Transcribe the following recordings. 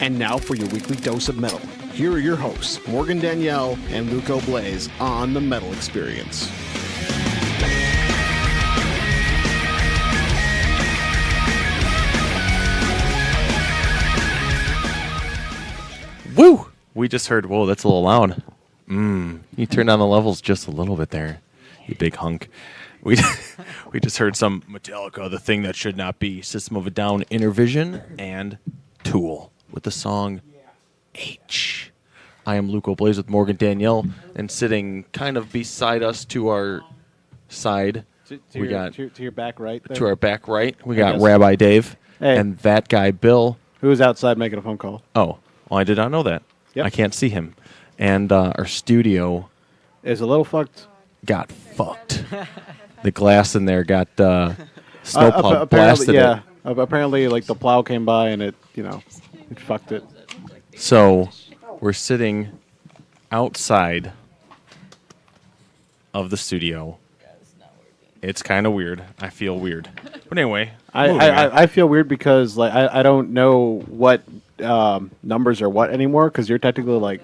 And now for your weekly dose of metal. Here are your hosts, Morgan Danielle and Luco Blaze on The Metal Experience. Woo! We just heard, whoa, that's a little loud. You turned down the levels just a little bit there, you big hunk. We just heard some Metallica, The Thing That Should Not Be, System of a Down, Intervision, and Tool with the song H. I am Luco Blaze with Morgan Danielle, and sitting kind of beside us to our side, To your back right there? to our back right, we I got guess. Rabbi Dave, Hey. and that guy Bill. Who was outside making a phone call? Oh, well, I did not know that. Yep. I can't see him. And our studio Is a little fucked. got fucked. The glass in there got snowplow Apparently, blasted yeah. it. Apparently, like the plow came by and it fucked it. So we're sitting outside of the studio. It's kind of weird. I feel weird. But anyway, moving on. I feel weird because like I don't know what numbers are what anymore because you're technically like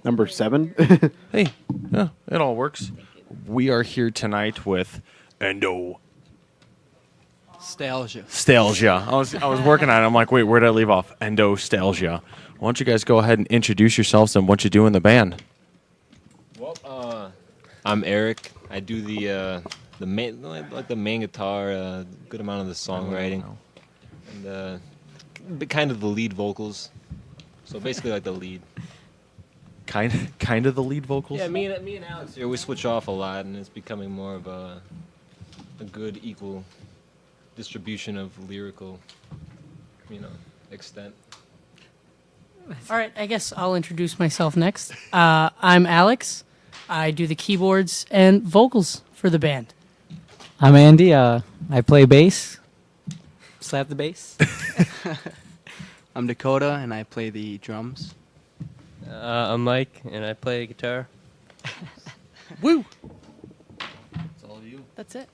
number 7. Hey, yeah, it all works. We are here tonight with Endostalgia. I was working on it. I'm like, wait, where did I leave off? Endostalgia. Why don't you guys go ahead and introduce yourselves and what you do in the band? Well, I'm Eric. I do the main guitar, a good amount of the songwriting, and kind of the lead vocals. So basically, like the lead. Kind of the lead vocals. Yeah, me and Alex here, we switch off a lot, and it's becoming more of a good equal distribution of lyrical, extent. All right, I guess I'll introduce myself next. I'm Alex. I do the keyboards and vocals for the band. I'm Andy. I play bass. Slap the bass. I'm Dakota, and I play the drums. I'm Mike, and I play guitar. Woo! That's it.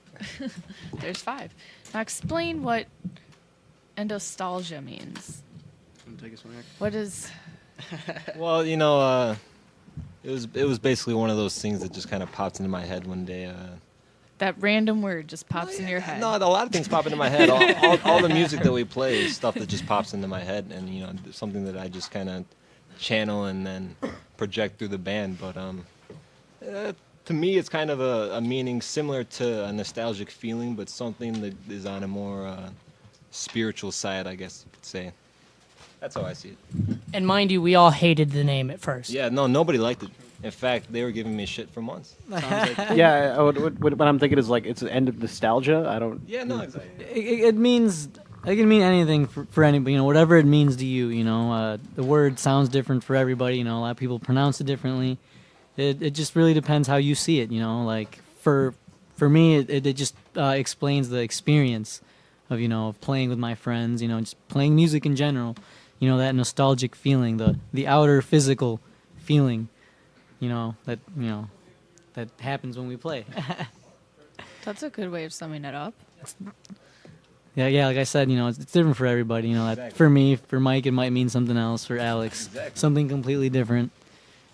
There's 5. Now explain what endostalgia means. Take this one, Eric. What is... Well, it was basically one of those things that just kind of popped into my head one day. That random word just pops in your head. No, a lot of things pop into my head. All the music that we play is stuff that just pops into my head, and something that I just kind of channel and then project through the band. But to me, it's kind of a meaning similar to a nostalgic feeling, but something that is on a more spiritual side, I guess you could say. That's how I see it. And mind you, we all hated the name at first. Yeah, no, nobody liked it. In fact, they were giving me shit for months. Yeah, what I'm thinking is like it's an end of nostalgia. I don't. Yeah, no, exactly. It means it can mean anything for anybody. whatever it means to you. The word sounds different for everybody. A lot of people pronounce it differently. It just really depends how you see it. Like for me, it just explains the experience of playing with my friends. Just playing music in general. That nostalgic feeling, the outer physical feeling. That happens when we play. That's a good way of summing it up. Yeah, like I said, it's different for everybody. Exactly. For me, for Mike, it might mean something else. For Alex, something completely different.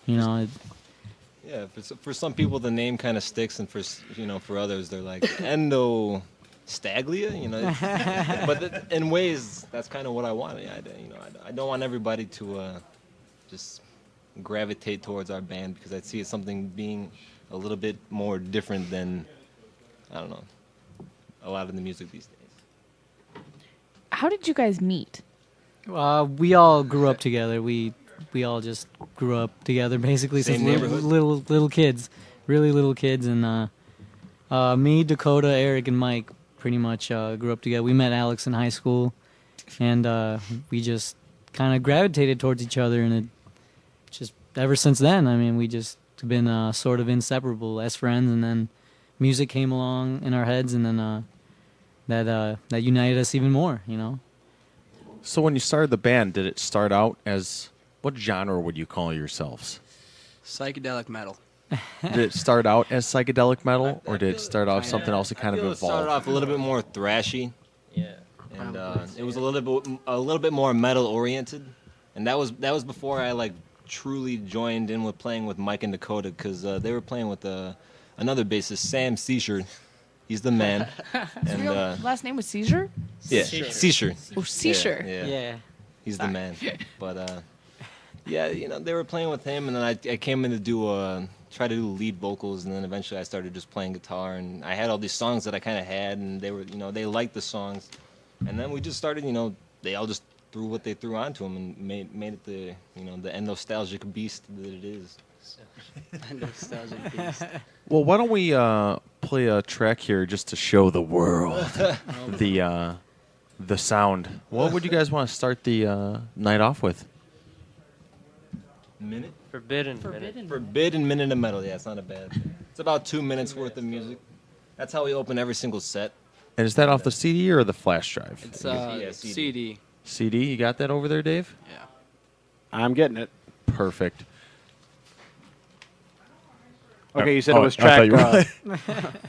Yeah, for some people the name kind of sticks, and for others they're like Endostalgia, But in ways, that's kind of what I want. I don't want everybody to just gravitate towards our band because I see it something being a little bit more different than, I don't know, a lot of the music these days. How did you guys meet? We all grew up together. We all just grew up together basically Same since neighborhood? little kids, really little kids, and me, Dakota, Eric, and Mike pretty much grew up together. We met Alex in high school, and we just kind of gravitated towards each other, and it just ever since then. We just been sort of inseparable as friends, and then music came along in our heads, and then that united us even more. So when you started the band, did it start out as, what genre would you call yourselves? Psychedelic metal. Did it start out as psychedelic metal, or did it start off something else that kind of It started evolved? off a little bit more thrashy, Yeah. and it was a little bit more metal oriented, and that was before I like truly joined in with playing with Mike and Dakota, because they were playing with another bassist, Sam Seizure. He's the man. His real last name was Seizure? Yeah, Seizure. Oh, Seizure. Yeah, Yeah. he's the man. But yeah, they were playing with him, and then I came in to try to do lead vocals, and then eventually I started just playing guitar, and I had all these songs that I kind of had, and they were, they liked the songs, and then we just started, they all just threw what they threw onto them and made it the endostalgic beast that it is. Nostalgic beast. Well, why don't we play a track here just to show the world the sound? What would you guys want to start the night off with? Minute? Forbidden. Forbidden Minute of Metal. Yeah, it's not a bad. It's about 2 minutes worth of music. That's how we open every single set. And is that off the CD or the flash drive? It's Yeah, CD. CD. You got that over there, Dave? Yeah. I'm getting it. Perfect. Okay, you said Oh, it was I thought track you were- I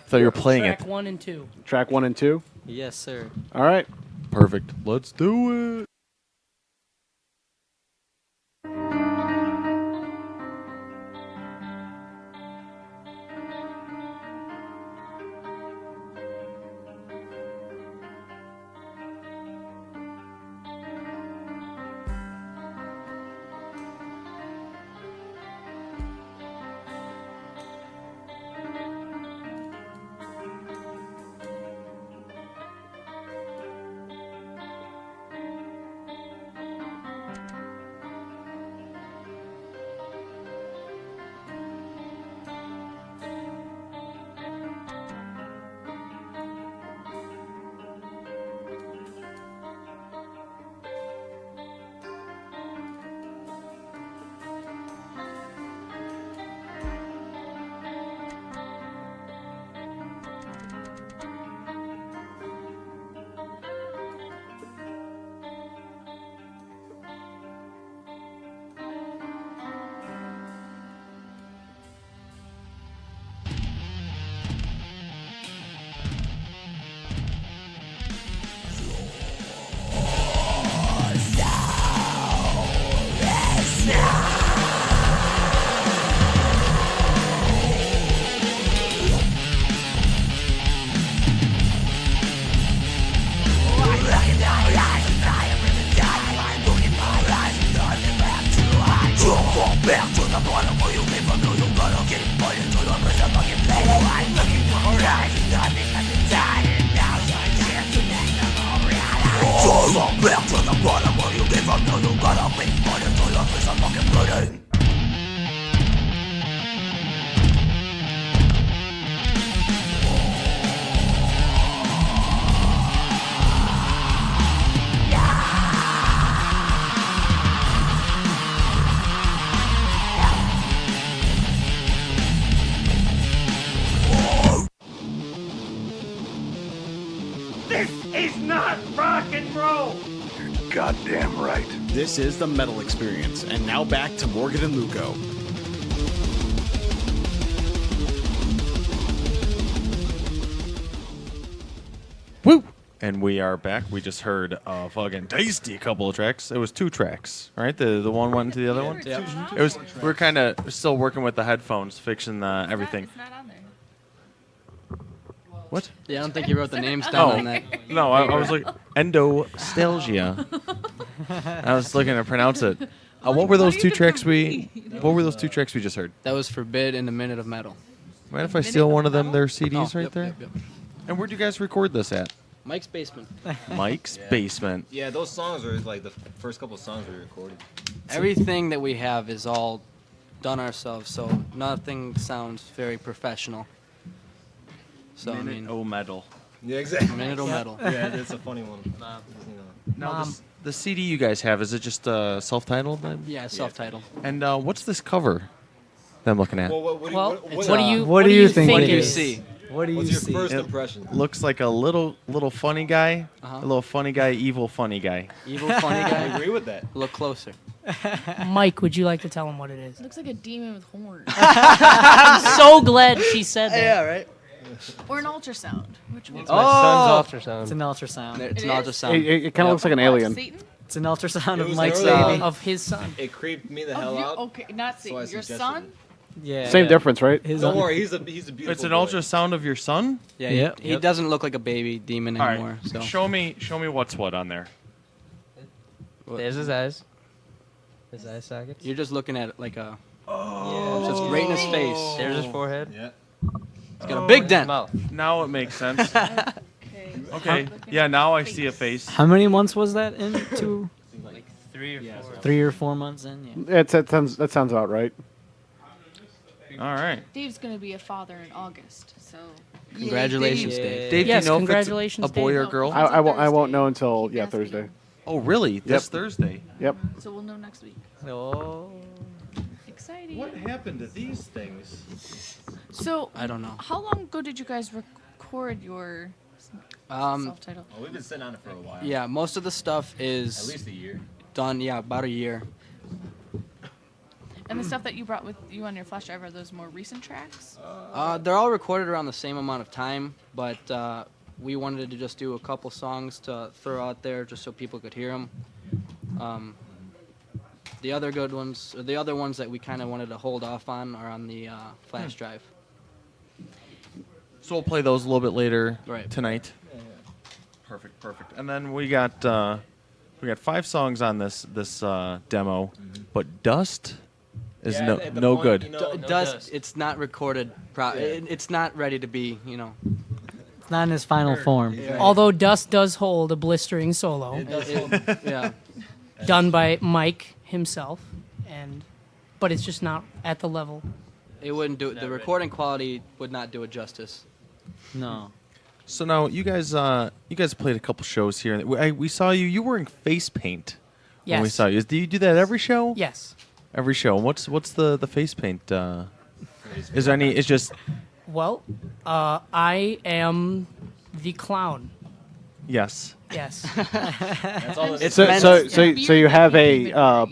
thought you were playing Track it. 1 and 2. track 1 and 2. Yes, sir. All right. Perfect. Let's do it. Goddamn right. This is the Metal Experience, and now back to Morgan and Luco. Woo! And we are back. We just heard a fucking tasty couple of tracks. It was 2 tracks, right? The one went into the other one. Yeah. It was. We're kind of still working with the headphones, fixing everything. It's not on there. What? Yeah, I don't think you wrote the names down on that. No, I was like Endostalgia. I was looking to pronounce it. What were those 2 tracks we? What were those 2 tracks we just heard? That was Forbid and a Minute of Metal. Mind if I steal one of them? Their CDs Oh, right yep, there. yep, yep. And where'd you guys record this at? Mike's basement. Mike's basement. Yeah, those songs are like the first couple songs we recorded. Everything that we have is all done ourselves, so nothing sounds very professional. So I mean, metal. Yeah, exactly. Minute of Metal. Yeah, that's a funny one. Now, the CD you guys have, is it just self-titled then? Yeah, self-titled. And what's this cover that I'm looking at? Well, What do you think What it do you is? see? What do you what's your see? first It impression? Looks like a little funny guy. Uh-huh. A little funny guy, evil funny guy. Evil funny I guy. agree with that. Look closer. Mike, would you like to tell him what it is? Looks like a demon with horns. I'm so glad she said that. right. Or an ultrasound. Which one? It's my son's ultrasound. It's an ultrasound. It's It an is? ultrasound. It kind of looks like an What, alien. Satan? It's an ultrasound It of was Mike's early. baby. Of his son. It creeped me the Of hell you- out. okay, not so I see your suggested son. it. Yeah. Same difference, right? His Don't worry, he's a beautiful. It's an boy. ultrasound of your son. Yeah, Yep. he doesn't look like a baby demon All anymore. right, So show me what's what on there. There's his eyes. His eye sockets. you're just looking at it like a. Oh. Just right in his face. There's his forehead. Yeah. He's got a big dent. Mouth. Now it makes sense. Okay. Okay, yeah, now I see a face. How many months was that into? Like 3 or 4. 3 or 4 months in. Yeah. That sounds about right. All right. Dave's gonna be a father in August, so. Congratulations, Yay. Dave. Dave, Yes, do you know if congratulations, it's a boy Dave. or girl? No. I won't know Thursday. until He asked me. Thursday. Oh, really? This Thursday? Yep. So we'll know next week. Oh. Exciting. What happened to these things? So I don't know. how long ago did you guys record your self-titled? Oh, we've been sitting on it for a while. Yeah, most of the stuff At is least a year. done. Yeah, about a year. And the stuff that you brought with you on your flash drive, are those more recent tracks? They're all recorded around the same amount of time, but we wanted to just do a couple songs to throw out there just so people could hear them. The other good ones, or the other ones that we kind of wanted to hold off on, are on the flash drive. So we'll play those a little bit later Right. tonight. Perfect. And then we got 5 songs on this demo, but Dust is Yeah, no at the no point, good. you know, Dust, it's not recorded. It's not ready to be. It's not in his final form. Although Dust does hold a blistering solo Yeah. done by Mike himself, but it's just not at the level. It wouldn't do it. The recording quality would not do it justice. No. So now you guys played a couple shows here. We saw you. You were wearing face paint when we Yes. saw you. Do you do that every show? Yes. Every show. And what's the face paint? Is there any? It's just Well, I am the clown. yes. Yes. That's all this So is. so you have a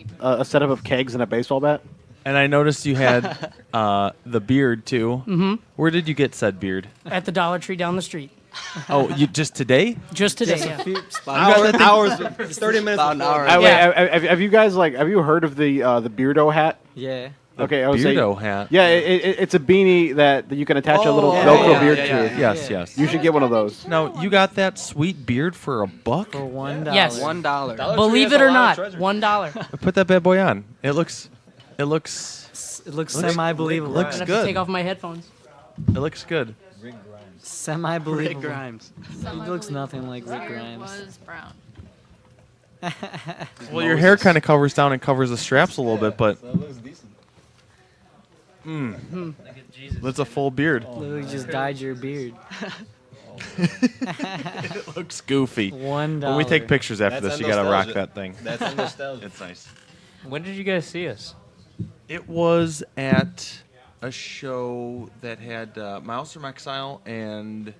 setup of kegs and a baseball bat. And I noticed you had the beard too. Mm-hmm. Where did you get said beard? At the Dollar Tree down the street. Oh, you just today? Just today. Yeah. Hours, 30 minutes About an before. hour. Have you guys have you heard of the Beardo hat? Yeah. Okay, I was Beardo hat. Yeah, it's a beanie that you can attach a little yeah, Velcro yeah, beard yeah, to. yeah. Yes. You should get one of those. Now you got that sweet beard for $1? For $1. Yes. $1. Dollar Tree Believe has it a or lot of not, treasure. $1. Put that bad boy on. It looks It looks semi-believable. looks I have good. to take off my headphones. It looks good. Semi-believable. Rick Grimes. He looks nothing like Rick Hair Grimes. was brown. Well, your hair kind of covers down and covers the straps a little bit, but So it looks decent. it's a full beard. Literally just dyed your beard. It looks goofy. $1. When we take pictures after That's this, you gotta rock nostalgia. that thing. That's nostalgia. It's nice. When did you guys see us? It was at a show that had Miles from Exile and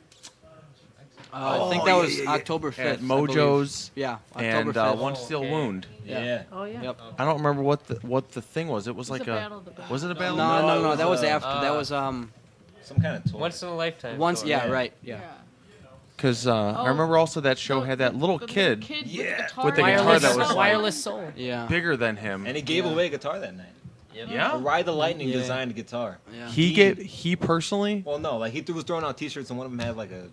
I think that was October 5th. at Mojo's Yeah, October and 5th. One Steel Wound. Yeah. Oh yeah. Yep. I don't remember what the thing was. It was like a battle of the bands. was it a battle? No, it that was, was after. That was Some kind of toy. Once in a lifetime. once. tour. Yeah, right. Yeah. Because I remember also that show had that little kid Yeah, with the guitar Wireless, that was wireless soul. Yeah. bigger than him. And he gave away a guitar that night. A Yeah. Ride the Lightning Yeah. designed guitar. Yeah. He personally. Well, no, like he was throwing out T-shirts and one of them had like a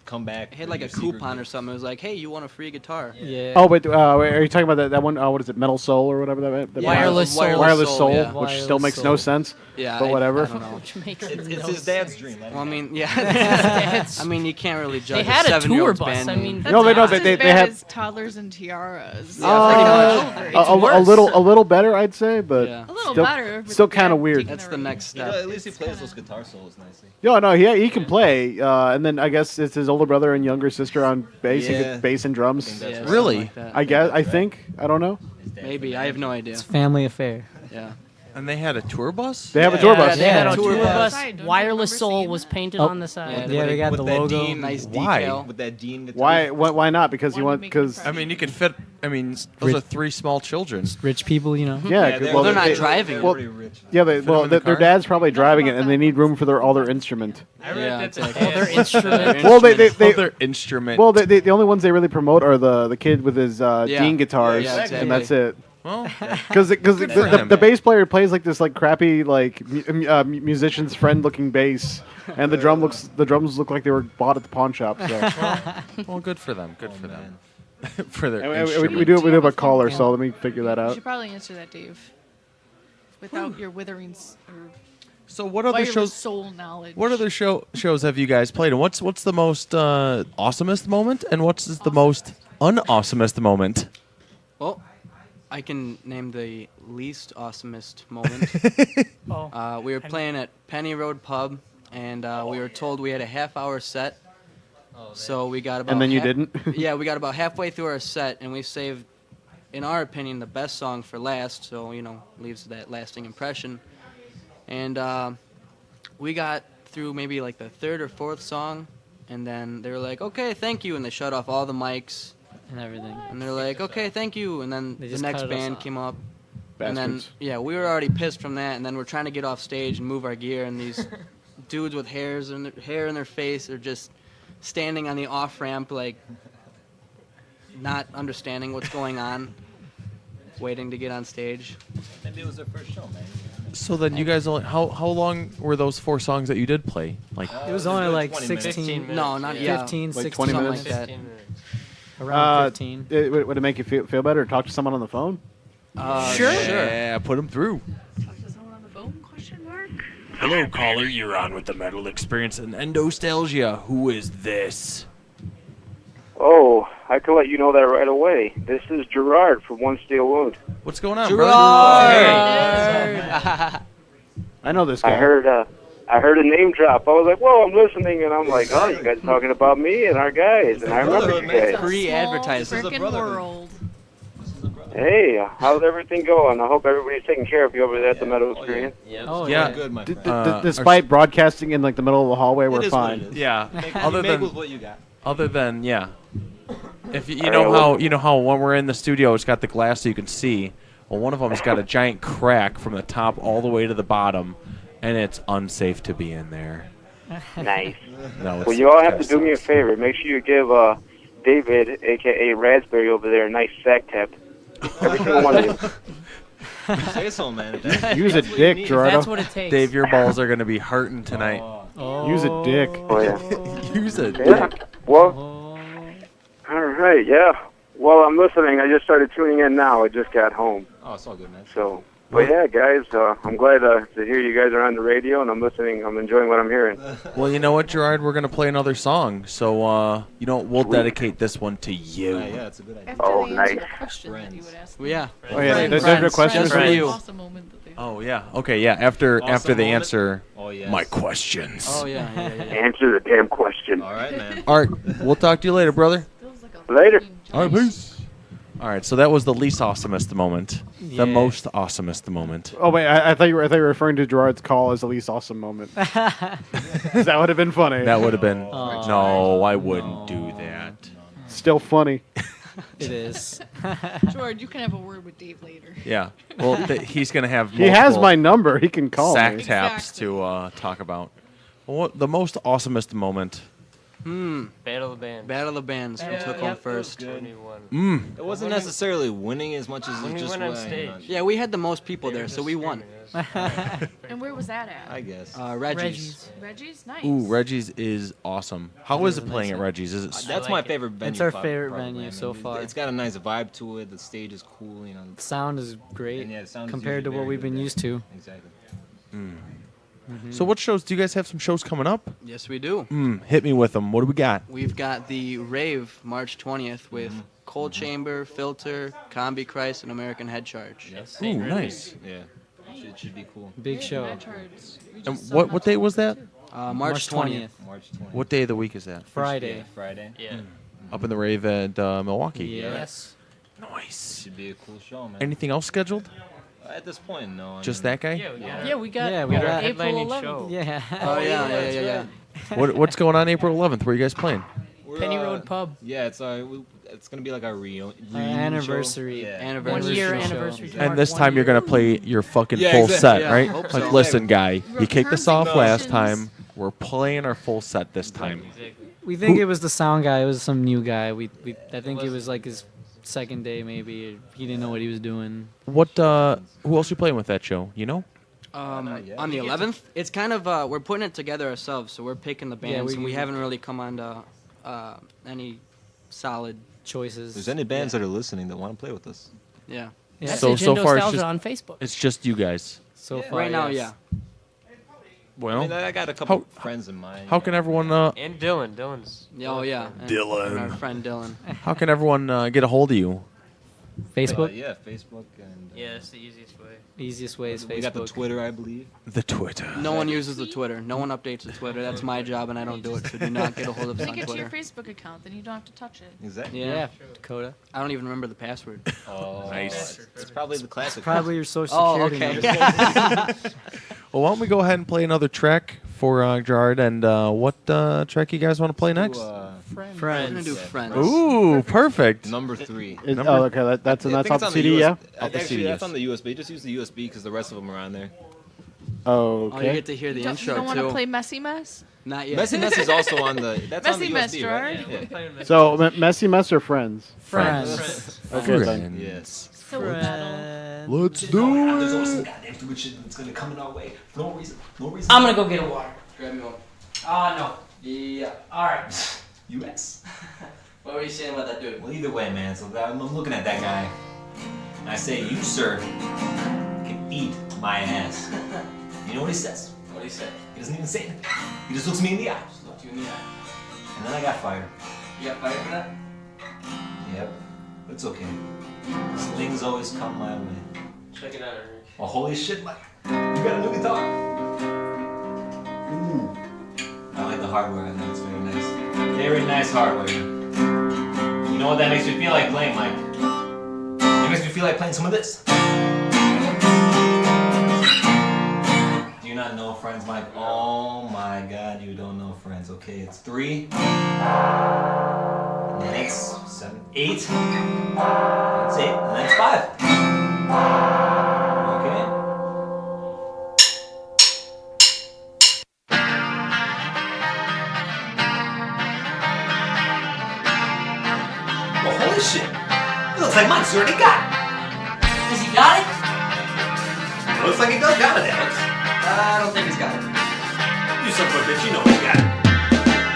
comeback. It had like a coupon or something. It was like, hey, you want a free guitar? Yeah. Oh, but are you talking about that one? What is it? Metal Soul or whatever that? Wireless Soul. Wireless Soul, yeah. which still Wireless makes no Soul. sense. Yeah. But whatever. I don't know. Which makes It's no his dad's dream. Well, I mean, yeah. Dad's- I mean, you can't really judge They had a tour 7-year-old's bus. band I name. mean, No, they don't. That's They as bad have as toddlers and tiaras. a worse. little better, I'd say, but Yeah. A little still, better. but still the kind of dad weird. taking That's a the risk. next You know, step. at least he plays those guitar solos nicely. No, he can play, and then I guess it's his older brother and younger sister on bass, Yeah. bass and drums. That's Yeah, right. something Really? like that. I guess, I think, I don't know. His dad's Maybe. the I have man. no idea. It's a family affair. Yeah. And they had a tour bus? They have a tour bus. They had a Yeah. tour Yeah. bus. Side, don't you Wireless remember Soul seeing was that? painted Oh. on the side. Yeah, they got the with that logo. Dean, Nice Why? decal. with that Dean guitar. Why not? Because you Wanted want to make an because impression. I mean, you can fit. I mean, those Rich- are 3 small children. Rich people, you know. yeah, Yeah, they're, well, they're not they- driving. Well, pretty rich. yeah, them well, in the their car? dad's probably driving it, about and they that need room for all their instrument. I read Yeah, that exactly. the All their dad- instruments. Well, they Other instrument. well the only ones they really promote are the kid with his Yeah. Dean guitars, Yeah, exactly. and that's it. Well, Because Good for him. the bass player plays like this like crappy like musician's friend looking bass, and the drums look like they were bought at the pawn shop. So well, good for them. Good Oh, for man. them. For their And instrument. we do Do you have have a a caller, phone? so let me figure that You out. should probably answer that, Dave. Without your withering or So what other wireless shows? soul knowledge. What other shows have you guys played? And what's the most awesomest moment? And what's the most unawesomest moment? Well, I can name the least awesomest moment. Oh. We were playing at Penny Road Pub, and we were told we had a half-hour set. So we got about. And then you didn't? Yeah, we got about halfway through our set, and we saved, in our opinion, the best song for last. So leaves that lasting impression. And we got through maybe like the 3rd or 4th song, and then they were like, "Okay, thank you," and they shut off all the mics. And everything. And they're like, "Okay, thank you." And then They the just next cut us band off. came up. And then, Bastards. yeah, we were already pissed from that. And then we're trying to get off stage and move our gear. And these dudes with hair in their face are just standing on the off ramp, like, not understanding what's going on, waiting to get on stage. Maybe it was their first show, man. So then you guys only how long were those 4 songs that you did play? Like It was only like 20 minutes. 16, 15 minutes. No, not Yeah. 15, Like 16, 20 something minutes? like that. 15 minutes. around 15. Would it make you feel better to talk to someone on the phone? Sure. yeah, put them through. Someone on the phone? Question mark. Hello, caller. You're on with the Metal Experience and Endostalgia. Who is this? Oh, I can let you know that right away. This is Gerard from One Steel Wound. What's going on, Gerard! I know this guy. I heard a name drop. I was like, whoa, I'm listening, and I'm like, oh, you guys are talking about me and our guys, and I remember you guys. Free advertising. Frickin' world. Hey, how's everything going? I hope everybody's taking care of you over there at the Metal Experience. Oh, Yeah. yeah. Good, my D- friend. despite broadcasting in like the middle of the hallway, we're It is what fine. it is. Yeah. Make, other you make than with what you got. yeah. If you All know right, how well- when we're in the studio, it's got the glass so you can see. Well, one of them has got a giant crack from the top all the way to the bottom, and it's unsafe to be in there. Nice. No, it's, Well, you all have to kinda do me a sucks. favor. Make sure you give David, a.k.a. Raspberry over there, a nice sack tap. Every single one of you. Say so, man. If that's- Use a that's what you dick, need. Gerardo. That's what it takes. Dave, your balls are going to be hurting tonight. Oh, Use a dick. Oh, yeah. Use it. Yeah. Well, Oh. all right, yeah. Well, I'm listening. I just started tuning in now. I just got home. oh, it's all good, man. So, but yeah, guys, I'm glad to hear you guys are on the radio, and I'm listening. I'm enjoying what I'm hearing. Well, you know what, Gerard? We're going to play another song. So, we'll Sweet. dedicate this one to you. Yeah, it's a good idea. After Oh, they answer nice. the question that you would ask. Well, yeah. Oh yeah, Friends, there's a question. just or for something? you. Awesome moment that they Oh, yeah. Okay, yeah. After Awesome they moment. answer Oh, yes. my questions. Oh, yeah. Answer the damn question. All right, man. All right. We'll talk to you later, brother. feels like a Later. fucking All right, giant- peace. All right, so that was the least awesomest moment. Yeah. The most awesomest moment. Oh wait, I thought you were referring to Gerard's call as the least awesome moment. That would have been funny. That would have been. Aw. No, I wouldn't do that. Still funny. It is. George, you can have a word with Dave later. Yeah. Well, he's going to have He has multiple my number. He can call sack me. taps Exactly. to talk about. Well, what, the most awesomest moment. Battle of the Band. Battle of the Bands. We Yeah, took yeah. home first. 21. It wasn't necessarily winning as much as When it we just went on was, stage. Yeah, we had the most people there, so we won. And where was that at? I guess. Reggie's. Reggie's? Nice. Ooh, Reggie's is awesome. How is it is playing nice. at Reggie's? Is it That's like my it. favorite venue. It's our prob- favorite probably. venue I mean, so far. It's got a nice vibe to it. The stage is cool, you know. Sound is great And yeah, the sound is compared to usually what very we've good been there. used to. Exactly. So what shows? Do you guys have some shows coming up? Yes, we do. Hit me with them. What do we got? We've got the Rave March 20th with Cold Chamber, Filter, Combi Christ, and American Head Charge. Yes. Ooh, nice. Yeah. It should be cool. Big show. And what day was that? March 20th. March 20th. What day of the week is that? Friday. Yeah, Friday. Yeah. Up in the rave at Milwaukee. Yeah. Yes. It Nice. should be a cool show, man. Anything else scheduled? At this point, no. I Just mean, that guy? Yeah, we got Yeah, we got April headlining 11th. show. Yeah. Oh yeah. What's going on April 11th? Where are you guys playing? we're, Penny Road Pub. Yeah, it's gonna be like our reunion Anniversary. Show. Yeah. Anniversary. 1 year show. anniversary. to And mark this 1 time you're year. gonna play your fucking Yeah, full exactly. set, Yeah, right? hope Like, so. listen, guy, you kicked us Terms and off last conditions. time. We're playing our full set this time. We think it was the sound guy. It was some new guy. I think it was like his second day maybe. He didn't know what he was doing. What? Who else you playing with that show? You know? Not yet. On the 11th, it's kind of we're putting it together ourselves, so we're picking the bands, and we haven't really come on to any solid. Choices. If there's any bands that are listening that want to play with us. Yeah. Yeah. So Message far it's Endostalgia just on Facebook. it's just you guys. So far, Right now, yes. yeah. Well, I mean, I got a couple how- friends in mind. how can everyone And Dylan. Dylan's. Oh yeah. And our friend Dylan. how can everyone get a hold of you? Facebook. Yeah, Facebook and. Yeah, it's the easiest way. Easiest way is Facebook. We got the Twitter, I believe. The Twitter. No one uses the Twitter. No one updates the Twitter. That's my job, and I don't do it. So do not get a hold of us Link on it to your Twitter. Facebook account, then you don't have to touch it. Exactly. Yeah. Yeah, Dakota. I don't even remember the password. Oh, Nice. It's probably the classic. Probably your social Oh, security okay. number. Well, why don't we go ahead and play another track for Gerard? And what track you guys want to play next? We're gonna do friends. Ooh, perfect. Number 3. Oh, okay. That's I that's think off it's the on CD, yeah. Off the Actually, CD, that's yes. on the USB. Just use the USB because the rest of them are on there. Oh, you Okay. get to hear the You intro don't want to too. play Messy Mess? Not yet. Messy Mess is also on the. That's on the Messy Mess, USB, Gerard. right? Yeah. So Messy Mess or Friends? Friends. Okay, then. Yes. So metal. Let's do There's it. always some goddamn stupid shit that's gonna come in our way. For no reason. No reason. I'm gonna go get a water. Grab me one. No. Yeah. All right. U.S. What were you saying about that dude? Well, either way, man. So I'm looking at that guy, and I say, "You, sir, can eat my ass." You know what he says? What do you say? He doesn't even say anything. He just looks me in the eye, Just looked you in the eye. and then I got fired. You got fired for that? Yep. It's okay. Things always come my way. Check it out, Eric. Oh, holy shit, Mike! You got a new guitar. Ooh. I like the hardware on that. It's very nice. Very nice hardware. You know what that makes me feel like playing, Mike? It makes me feel like playing some of this. Do you not know Friends, Mike? Oh my God, you don't know Friends. Okay, it's 3. And then it's 7, 8. That's 8, and then it's 5. Okay. Well, holy shit! It looks like Mike's already got it. Has he got it? It looks like he does got it, Alex. I don't think he's got it. You son of a bitch, you know he got it.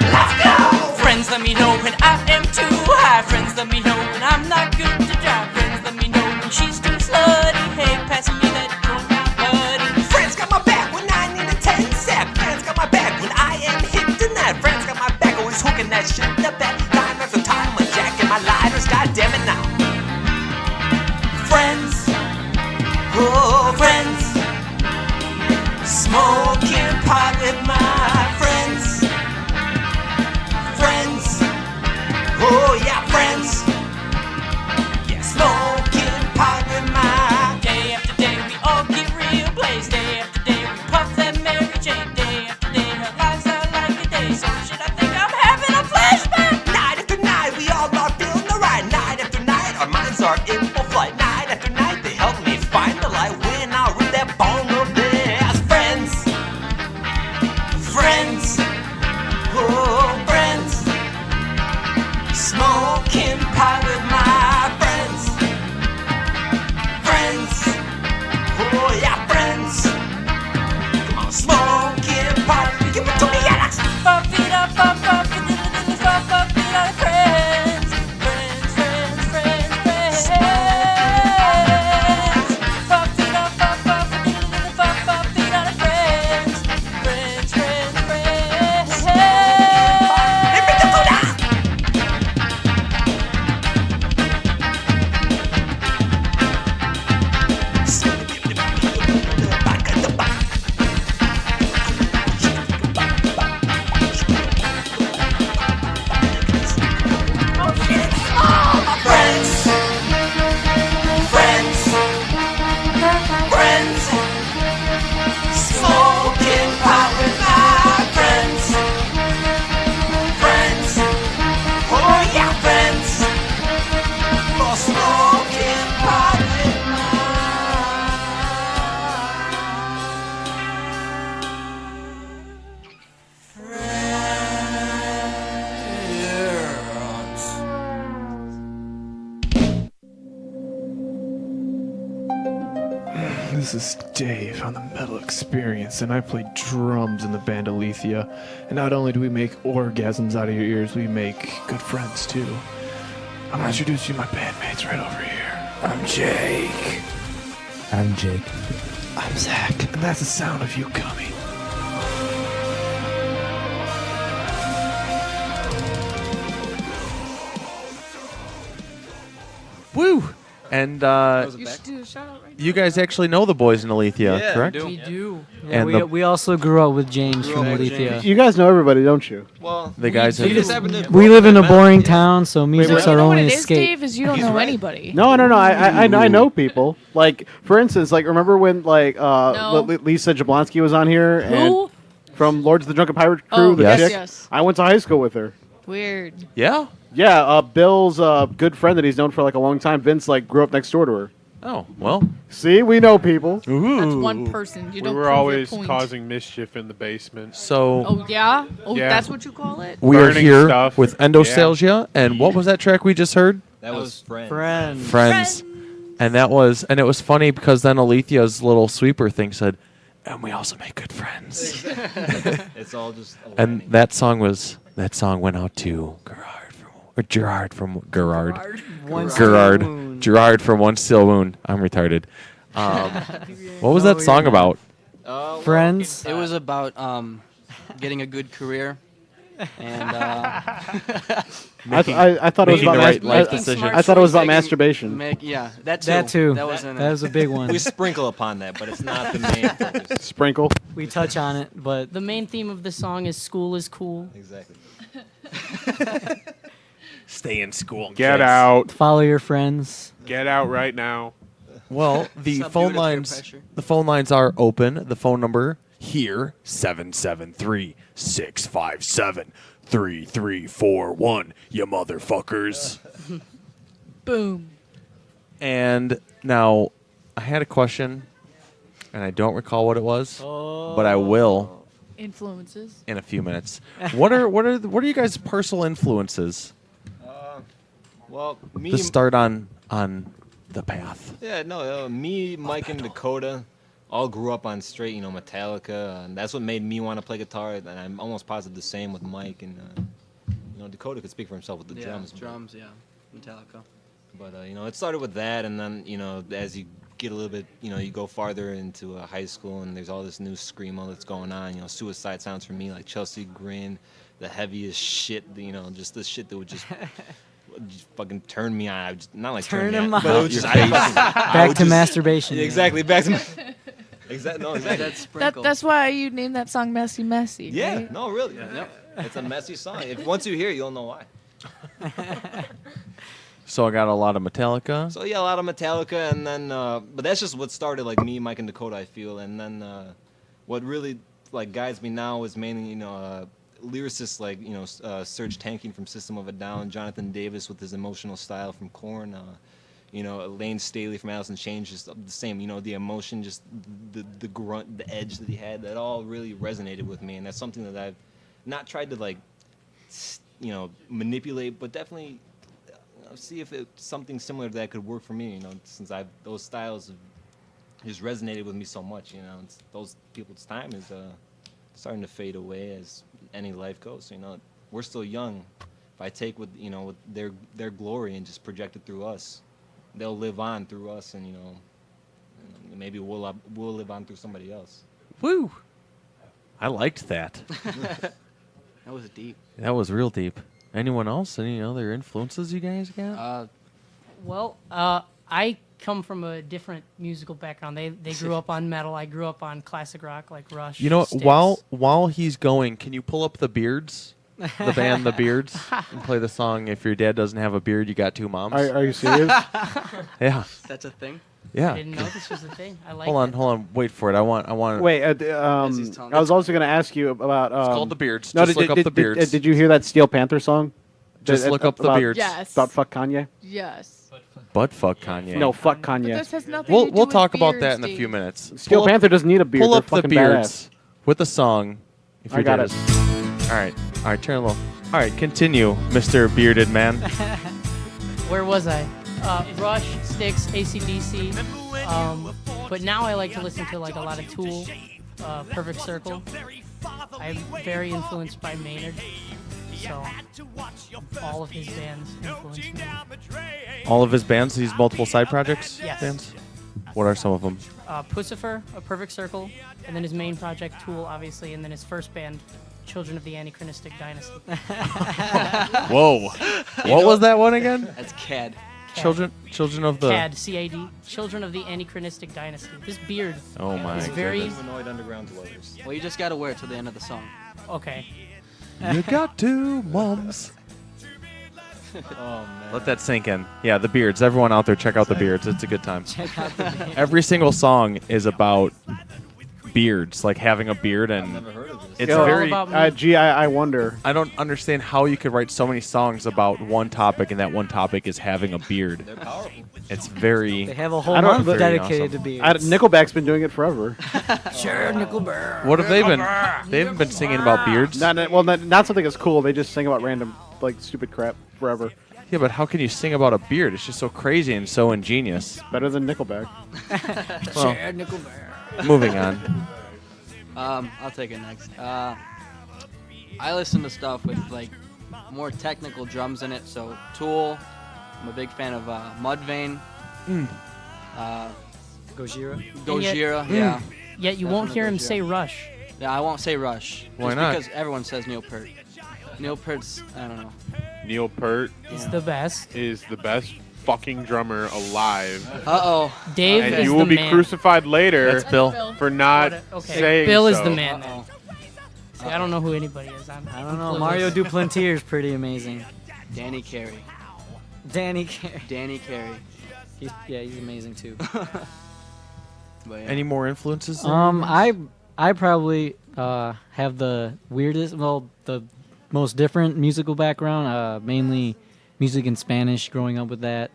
Let's go! Friends, let me know when I am too high. Friends, let me know when I'm not good to drive. Friends, let me know when she's too slutty. Hey, pass me that joint now, buddy. Friends got my back when I need a 10 step. Friends got my back when I am hit tonight. Friends got my back, always hooking that shit up that 9 after time. My jack and my lighters, goddamn it now. Friends, oh friends, smoking pot with my friends. Friends, oh yeah, friends. Yeah, smoke This is Dave on the Metal Experience, and I play drums in the band Alethea. And not only do we make orgasms out of your ears, we make good friends too. I'm gonna introduce you to my bandmates right over here. I'm Jake. I'm Jake. I'm Zach. And that's the sound of you coming. Woo! And You should do a shout out right you guys actually know the boys in Alethea, Yeah, correct? we We do. Yeah, And we also grew up with James from Alethea. You guys know everybody, don't you? Well, The guys we have- just happen to We grow live up in a metal. boring town, so music's You our know what only it is, escape. Dave? Is you don't He's know right. anybody. No. I know people. Like, for instance, like remember when like No. Lisa Jablonski was on here Who? and from Lords of the Drunken Pirate Crew, Oh, the yes, chick. yes. I went to high school with her. Weird. Yeah? Yeah, Bill's good friend that he's known for like a long time. Vince like grew up next door to her. Oh, well. See, we know people. Ooh. That's one person. You We don't were prove your always point. causing mischief in the basement. So Oh yeah. Oh, Yeah. that's what you call it. we are Burning here stuff. with Endostalgia, and what was that track we just heard? That was friends. Friends. And it was funny because then Alethea's little sweeper thing said, and we also make good friends. It's all just. And that song went out to Gerard from One Still Wound. I'm retarded. What was that song about? Friends. It was about getting a good career, and I thought it was making about the right life decision. I thought it was about masturbation. yeah, that too. That too. That was in That was a big one. We sprinkle upon that, but it's not the main focus. Sprinkle. We touch on it, but The main theme of the song is "School is cool." Exactly. Stay in school. Get out. follow your friends. Get out right now. Well, the Subdue phone it to peer lines pressure. the phone lines are open. The phone number here 773-657-3341. You motherfuckers. Boom. And now I had a question and I don't recall what it was, but I will Influences. in a few minutes. What are you guys' personal influences Well, me. to start on the path? Yeah, no, me, Mike, and Dakota all grew up on straight, Metallica, and that's what made me want to play guitar. And I'm almost positive the same with Mike, and Dakota could speak for himself with the drums. Drums, yeah, Metallica. But it started with that, and then as you get a little bit, you go farther into high school, and there's all this new screamo that's going on. Suicide sounds for me like Chelsea Grin, the heaviest shit. Just the shit that would just fucking turn me on. I would just, not like turn me him on, but it on. would just, Back to masturbation. Exactly, back to. Exactly. No, exactly. That's why you named that song "Messy Messy." Yeah. Right? No, really. Yep. It's a messy song. Once you hear it, you'll know why. So I got a lot of Metallica. So yeah, a lot of Metallica, and then but that's just what started like me, Mike, and Dakota. I feel, and then what really like guides me now is mainly lyricists like Serge Tankian from System of a Down, Jonathan Davis with his emotional style from Korn, Lane Staley from Alice in Chains, just the same. The emotion, just the grunt, the edge that he had, that all really resonated with me, and that's something that I've not tried to like manipulate, but definitely. See if something similar to that could work for me, since those styles have just resonated with me so much, those people's time is starting to fade away as any life goes. We're still young. If I take with their glory and just project it through us, they'll live on through us, and maybe we'll live on through somebody else. Woo! I liked that. That was deep. That was real deep. Anyone else? Any other influences you guys got? I come from a different musical background. They grew up on metal. I grew up on classic rock like Rush. You know what? Styx. While he's going, can you pull up the Beards, the band The Beards, and play the song "If Your Dad Doesn't Have a Beard, You Got Two Moms"? Are you serious? Yeah. That's a thing. Yeah. I didn't know this was a thing. I like Hold on. Wait for it. I want. Wait, I was also going to ask you about. It's called The Beards. No, Just look up The Beards. Did you hear that Steel Panther song? Just look up The about- Beards. Yes. About fuck Kanye? Yes. But fuck Kanye. No, fuck But Kanye. this has nothing We'll to do we'll with talk about beards, that in a Dave. few minutes. Steel Pull up- Panther doesn't need a beard. Pull They're up The fucking Beards with the song. If I Your got Dad it. is- All right. Turn a little. All right. Continue, Mr. Bearded Man. Where was I? Rush, Styx, AC/DC. But now I like to listen to like a lot of Tool, Perfect Circle. I'm very influenced by Maynard, so all of his bands influence me. All of his bands, these multiple side projects? Yes. Bands? What are some of them? Pucifer, A Perfect Circle, and then his main project, Tool, obviously, and then his first band, Children of the Anachronistic Dynasty. Whoa. What was that one again? That's CAD. Children of the... CAD, C-A-D, Children of the Anachronistic Dynasty. This beard Oh my is very... Humanoid underground dwellers. Well, you just gotta wear it till the end of the song. Okay. You got to, mums. Oh man. Let that sink in. Yeah, the beards. Everyone out there, check out the beards. It's a good time. Check out the beards. Every single song is about beards, like having a beard, and Never heard of this. it's Yo, very. gee, I wonder. I don't understand how you could write so many songs about one topic, and that one topic is having a beard. They're powerful. It's very. They have a whole I don't- month very dedicated to awesome. beards. Nickelback's been doing it forever. Sure, Nickelback. What have they been? They haven't been singing about beards. Not something that's cool. They just sing about random, like, stupid crap forever. Yeah, but how can you sing about a beard? It's just so crazy and so ingenious. Better than Nickelback. Well, Sure, Nickelback. moving on. I'll take it next. I listen to stuff with like more technical drums in it. So Tool, I'm a big fan of Mudvayne. Gojira. Gojira, yeah. Yet you won't Definitely hear him Gojira. say Rush. Yeah, I won't say Rush. Why just not? Because everyone says Neil Peart. Neil Peart's, I don't know. Neil Peart He's the best. is the best fucking drummer alive. Uh-oh. Dave And is you will the be man. crucified later That's Bill. for not Okay, saying Bill is so. the man. Then. Uh-oh. See, I don't know who anybody is. I don't know. Mario Duplantier is pretty amazing. Danny Carey. Danny Carey. Danny Carey. He's amazing too. But, yeah. Any more influences? there? I probably have the weirdest, well, the most different musical background. Mainly music in Spanish. Growing up with that,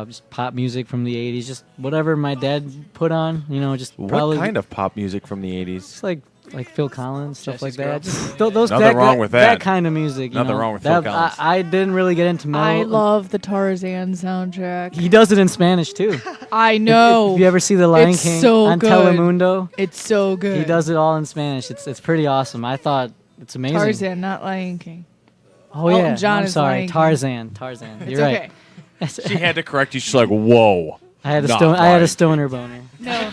just pop music from the '80s. Just whatever my dad put on. You know, just What probably kind of pop music from the 80s? just like Phil Collins, stuff like Jesse's Girl. that. Just those Nothing wrong with that. kind of music. You Nothing know? wrong with Phil That- Collins. I didn't really get into metal. I love the Tarzan soundtrack. He does it in Spanish too. I know. If you ever see The Lion It's King so on good. Telemundo, It's so good. he does it all in Spanish. It's pretty awesome. I thought it's amazing. Tarzan, not Lion King. Oh Elton yeah, John I'm is sorry, Lion King. Tarzan. It's You're okay. right. She had to correct you. She's like, "Whoa." I had a Not I had a Lion stoner boner. No.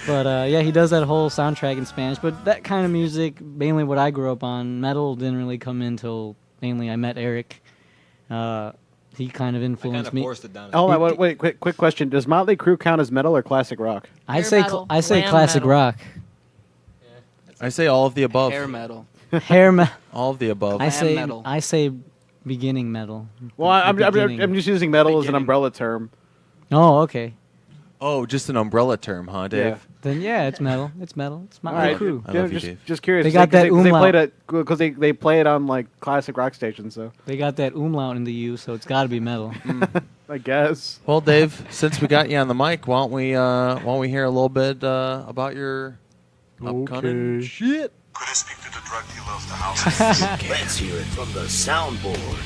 But yeah, he does that whole soundtrack in Spanish. But that kind of music, mainly what I grew up on, metal didn't really come in till mainly I met Eric. He kind of I influenced kind of me. forced it down. Oh, wait, quick question. Does Motley Crue count as metal or classic rock? I Hair say metal. I say Glam classic metal. rock. I say all of the above. Hair metal. Hair metal. All of the above. I say beginning metal. Well, I'm Beginning. just using metal as an Beginning. umbrella term. Oh, okay. Oh, just an umbrella term, huh, Dave? Yeah. Then yeah, it's metal. It's metal. It's All Motley right. Crue. I love you, just, Dave. just curious. They got that they umlaut. played it because they play it on like classic rock stations. So They got that umlaut in the U, so it's got to be metal. I guess. Well, Dave, since we got you on the mic, why don't we hear a little bit about your upcoming Okay. shit? Could I speak to the drug dealer of the house? Let's hear it from the soundboard.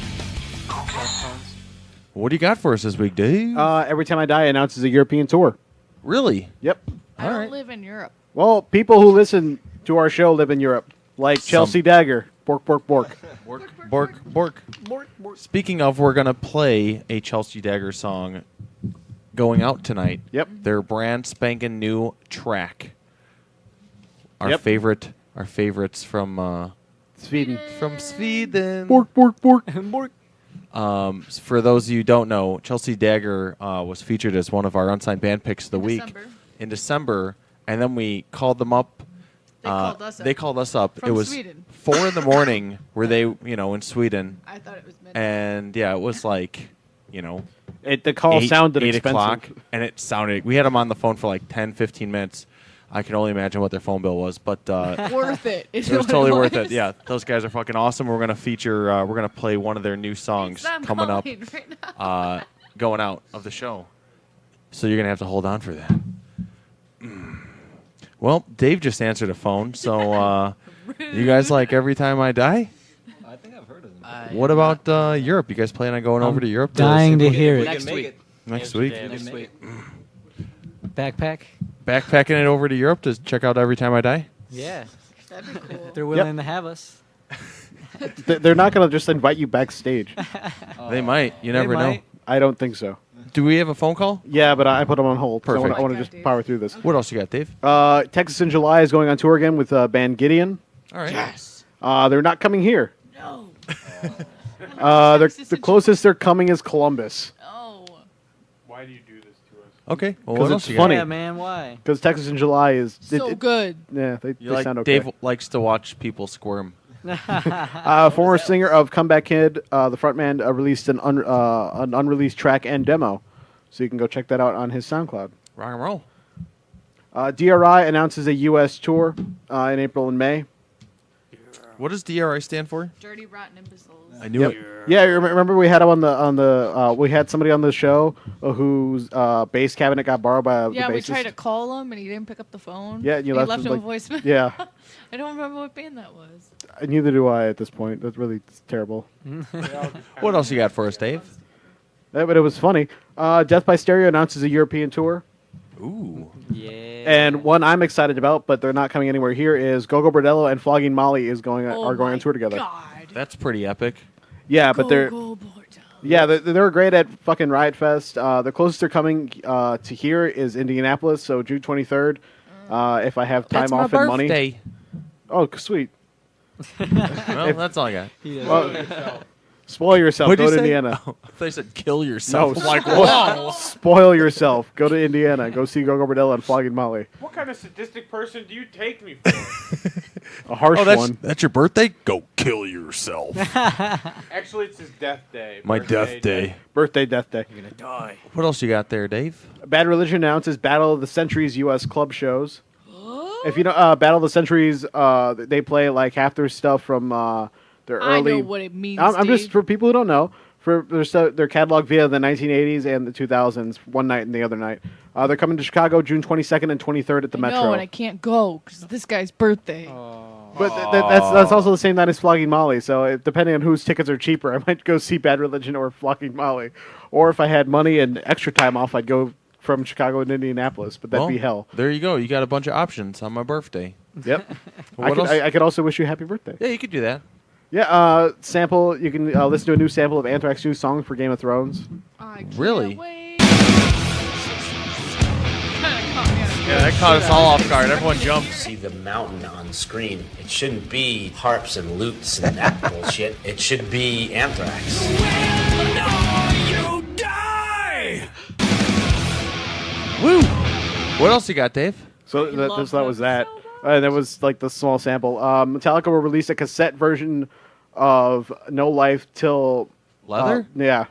What do you got for us this week, Dave? Every Time I Die announces a European tour. Really? Yep. I don't live in Europe. Well, people who listen to our show live in Europe, like Chelsea Dagger. Bork, bork, bork. Bork. Speaking of, we're going to play a Chelsea Dagger song going out tonight. Yep. Their brand spanking new track. Our Yep. favorites from Sweden. From Sweden. Bork, bork, bork. Bork. For those of you who don't know, Chelsea Dagger was featured as one of our unsigned band picks of the week in December, and then we called them up. They called us up. From it was Sweden. 4 a.m. Were they, in Sweden? I thought it was midnight. And yeah, it was like, The call 8 sounded 8 expensive. o'clock, and it sounded. We had them on the phone for like 10, 15 minutes. I can only imagine what their phone bill was, but Worth it. it was totally worth it. Yeah, those guys are fucking awesome. We're gonna feature. We're gonna play one of their new songs coming up, Right now. going out of the show. So you're gonna have to hold on for that. Well, Dave just answered a phone. So you guys like Every Time I Die? I think I've heard of them. What about Europe? You guys plan on going over to Europe? dying to hear it. Next week. Next week. Next week. Backpack? Backpacking it over to Europe to check out Every Time I Die? Yeah. That'd be cool. If they're willing to have us. They're not going to just invite you backstage. They might. You never know. might. I don't think so. Do we have a phone call? Yeah, but I put them on hold. Perfect. I want to just power through this. What else you got, Dave? Texas in July is going on tour again with band Gideon. All right. Yes. They're not coming here. No. The closest they're coming is Columbus. Oh. Why do you do this to us? Okay. Well, Because what it's else you funny. got? Yeah, man, why? Because Texas in July is So good. Yeah, they You like, sound okay. Dave likes to watch people squirm. Former singer of Comeback Kid, the frontman released an unreleased track and demo, so you can go check that out on his SoundCloud. Rock and roll. DRI announces a U.S. tour in April and May. What does DRI stand for? Dirty Rotten Imbeciles. I knew it. Yeah, remember we had him on the we had somebody on the show whose bass cabinet got borrowed by Yeah, the we bassist. tried to call him and he didn't pick up the phone. Yeah, and you he left him him, a voicemail. yeah. I don't remember what band that was. Neither do I at this point. That's really terrible. What else you got for us, Dave? But it was funny. Death by Stereo announces a European tour. Ooh. Yeah. And one I'm excited about, but they're not coming anywhere here, is Gogo Bordello and Flogging Molly are going on tour together. God. That's pretty epic. Yeah, but they're they're great at fucking Riot Fest. The closest they're coming to here is Indianapolis, so June 23rd. If I have time That's off my and money. birthday. Oh, sweet. Well, that's all I got. Well, spoil yourself. What'd Go you to say? Indiana. Oh, I thought you said kill yourself. No, I'm like, whoa. spoil yourself. Go to Indiana. Go see Gogo Bordello and Flogging Molly. What kind of sadistic person do you take me for? A harsh one. That's your birthday? Go kill yourself. Actually, it's his death day. My Birthday death day. Birthday, death day. You're gonna die. What else you got there, Dave? Bad Religion announces Battle of the Centuries U.S. club shows. If you know Battle of the Centuries, they play like half their stuff from their I early. know what it means, I'm just Dave. for people who don't know. For their catalog via the 1980s and the 2000s, one night and the other night. They're coming to Chicago June 22nd and 23rd at the Metro. No, and I can't go because it's this guy's birthday. But that's also the same night as Flogging Molly. So depending on whose tickets are cheaper, I might go see Bad Religion or Flogging Molly. Or if I had money and extra time off, I'd go from Chicago to Indianapolis. But that'd Well, be hell. There you go. You got a bunch of options on my birthday. Yep. What else? I could also wish you a happy birthday. Yeah, you could do that. Yeah. Sample. You can listen to a new sample of Anthrax' new song for Game of Thrones. I can't Really? wait. Yeah, that caught us all off guard. Everyone jumped. See the mountain on screen. It shouldn't be harps and lutes and that bullshit. It should be Anthrax. Woo! What else you got, Dave? So that was that. That was like the small sample. Metallica will release a cassette version of No Life Till Leather? Yeah.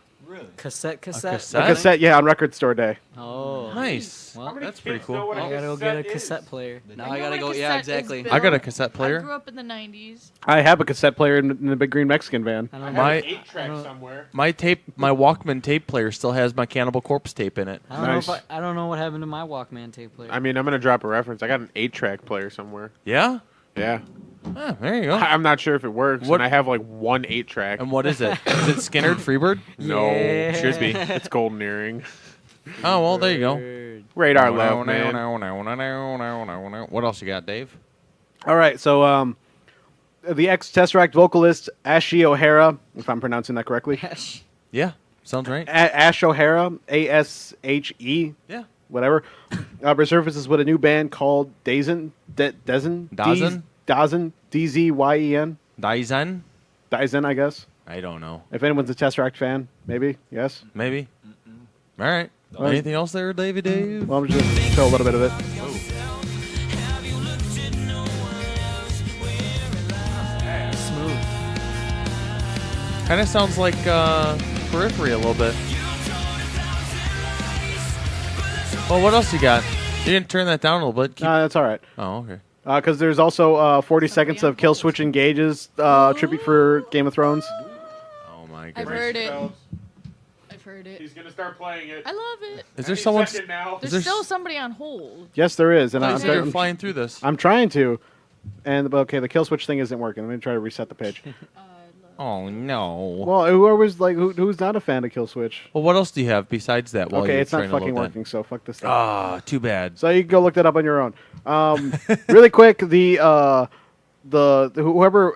Cassette? A cassette, yeah, on Record Store Day. Oh. Nice. Well, That's pretty cool. I gotta go get a cassette player. Now I gotta go. Yeah, exactly. I got a cassette I player. grew up in the 90s. I have a cassette player in the Big Green Mexican van. I have My- an 8-track somewhere. My Walkman tape player still has my Cannibal Corpse tape in it. I don't know if I don't know what happened to my Walkman tape player. I mean, I'm gonna drop a reference. I got an 8-track player somewhere. Yeah? Yeah. Ah, there you go. I'm not sure if it works. What- And I have like one 8-track. And what is it? Is it Skinner Freebird? No, Yeah. should be. It's Golden Earring. Oh, well, there you go. Radar love, man. What else you got, Dave? All right, so the ex-Tesseract vocalist Ashe O'Hara, if I'm pronouncing that correctly. Yeah, sounds right. Ash O'Hara, A-S-H-E. Yeah. Whatever. Resurfaces with a new band called Dazen. Dazen? Dazen? D-Z-Y-E-N. Dazen? Dazen, I guess. I don't know. If anyone's a Tesseract fan, maybe, yes. Maybe. All right. Well, Anything else there, Dave? Well, I'm just going to show a little bit of it. Smooth. Kind of sounds like Periphery a little bit. Well, what else you got? You didn't turn that down a little bit. That's all right. Oh, okay. Because there's also 40 seconds of Kill Switch Engage's tribute for Game of Thrones. Oh, my I've goodness. heard it. I've heard it. He's gonna start playing it. I love it. Is there someone... now? There's still somebody on hold. Yes, there is. And I I'm, thought you were I'm- flying through this. I'm trying to. And, okay, the Kill Switch thing isn't working. Let me try to reset the page. Oh no. Well, whoever's like, who's not a fan of Kill Switch? Well, what else do you have besides that? While Okay, you're it's not trying to load fucking that? working, so fuck this thing. Ah, too bad. So you can go look that up on your own. Really quick, the whoever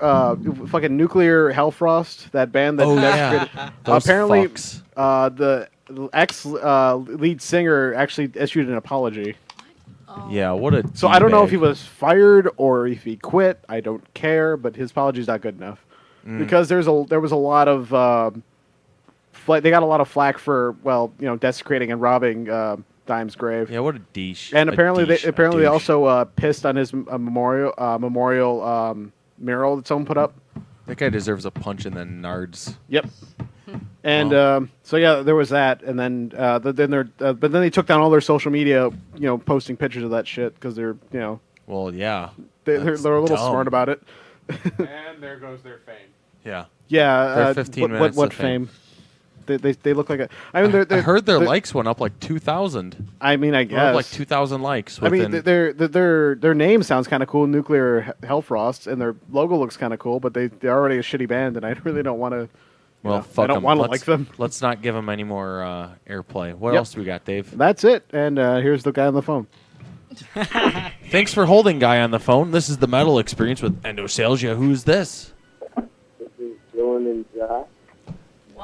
fucking Nuclear Hellfrost, that band that Oh, yeah. desecrated- Those apparently fucks. the ex lead singer actually issued an apology. Yeah, what a. So I don't know if he D-bag. was fired or if he quit. I don't care, but his apology's not good enough because there was a lot of they got a lot of flack for desecrating and robbing Dime's grave. Yeah, what a douche. And A apparently douche, they a apparently douche. also pissed on his memorial mural that someone put up. That guy deserves a punch in the nards. Yep. And so yeah, there was that, and then but then they took down all their social media, posting pictures of that shit because they're Well, yeah. they're That's a little dumb. smart about it. And there goes their fame. Yeah. Yeah. Their 15 minutes what of fame. They look like a. I mean, I heard their they're- likes went up like 2,000. I mean, I Went up like guess 2,000 likes. I mean, within- their name sounds kind of cool, Nuclear Hellfrost, and their logo looks kind of cool, but they're already a shitty band, and I really don't want to. Well, I fuck don't 'em. want to Let's- like them. Let's not give them any more airplay. What Yep. else do we got, Dave? That's it, and here's the guy on the phone. Thanks for holding, guy on the phone. This is the Metal Experience with Endostalgia. Who's this? Dylan and Josh.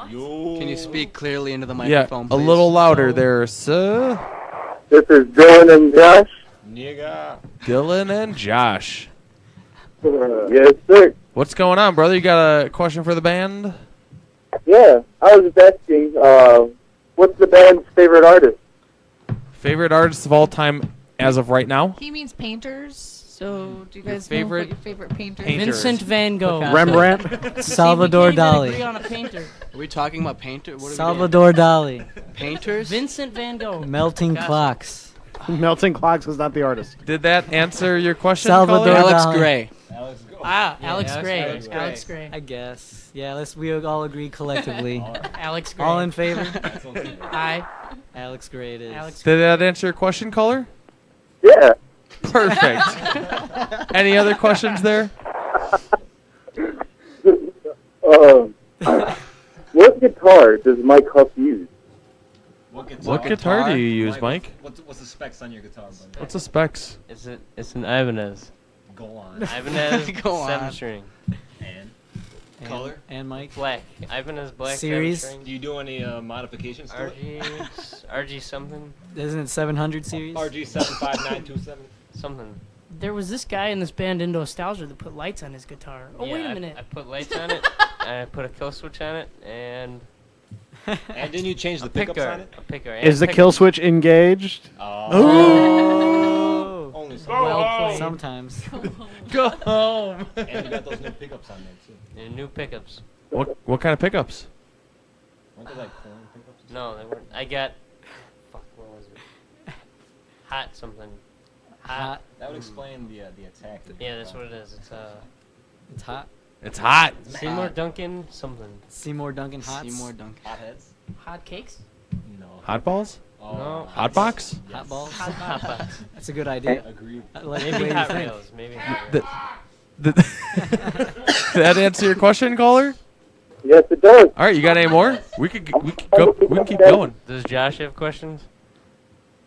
Can you speak clearly into the Yeah, microphone, a please? little louder there, sir. This is Dylan and Josh. Nigga. Dylan and Josh. Yes, sir. What's going on, brother? You got a question for the band? Yeah, I was just asking, what's the band's favorite artist? Favorite artist of all time as of right now? He means painters. So, do you guys know favorite what your favorite painter painter is? Vincent Van Gogh. Rembrandt. Salvador See, we can't even Dali. agree on a painter. Are we talking about painter? What are Salvador Dali. we doing? Painters? Vincent Van Gogh. Melting Gotcha. clocks. Melting Clocks is not the artist. Did that answer your question, Salvador caller? Alex Dali. Gray. Ah, Yeah, Alex Gray. Alex Gray. Alex Gray. I guess. Yeah, we all agree collectively. Alex Gray. All in favor? Aye. Alex Gray it is. Alex Did that answer your question, caller? Yeah. Perfect. Any other questions there? What guitar does Mike Huff use? What guitar do you use, Mike? What's the specs on your guitar, buddy? What's the specs? It's an Ibanez. Go on. Ibanez Go on. 7-string. And And- color? And Mike. Black. Ibanez black Series? 7-string. Do you do any modifications to it? RG something. Isn't it 700 series? RG 75927. Something. There was this guy in this band Endostalgia that put lights on his guitar. Oh, Yeah, wait a minute. I put lights on it. I put a kill switch on it, and And didn't you change the a pickups picker. on it? A picker. and Is the pick- kill switch engaged? Oh. Only Well played. Sometimes. Go home. And you got those new pickups on there too. Yeah, new pickups. What kind of pickups? Weren't they like corn pickups? No, they weren't. I got. Fuck, what was it? Hot something. Hot. That would explain the attack. Yeah, that's what it is. It's hot. It's hot. Seymour Duncan something. Seymour Duncan Hots. Seymour Duncan. Hotheads? Hot cakes? No. Hot balls? No. Hot box? Hot balls. Hot box. That's a good idea. Agreed. I like the way Maybe you Hot think. Wheels. Maybe Hot The- Wheels. Did that answer your question, caller? Yes, it does. All right, you got any more? We can keep going. Does Josh have questions?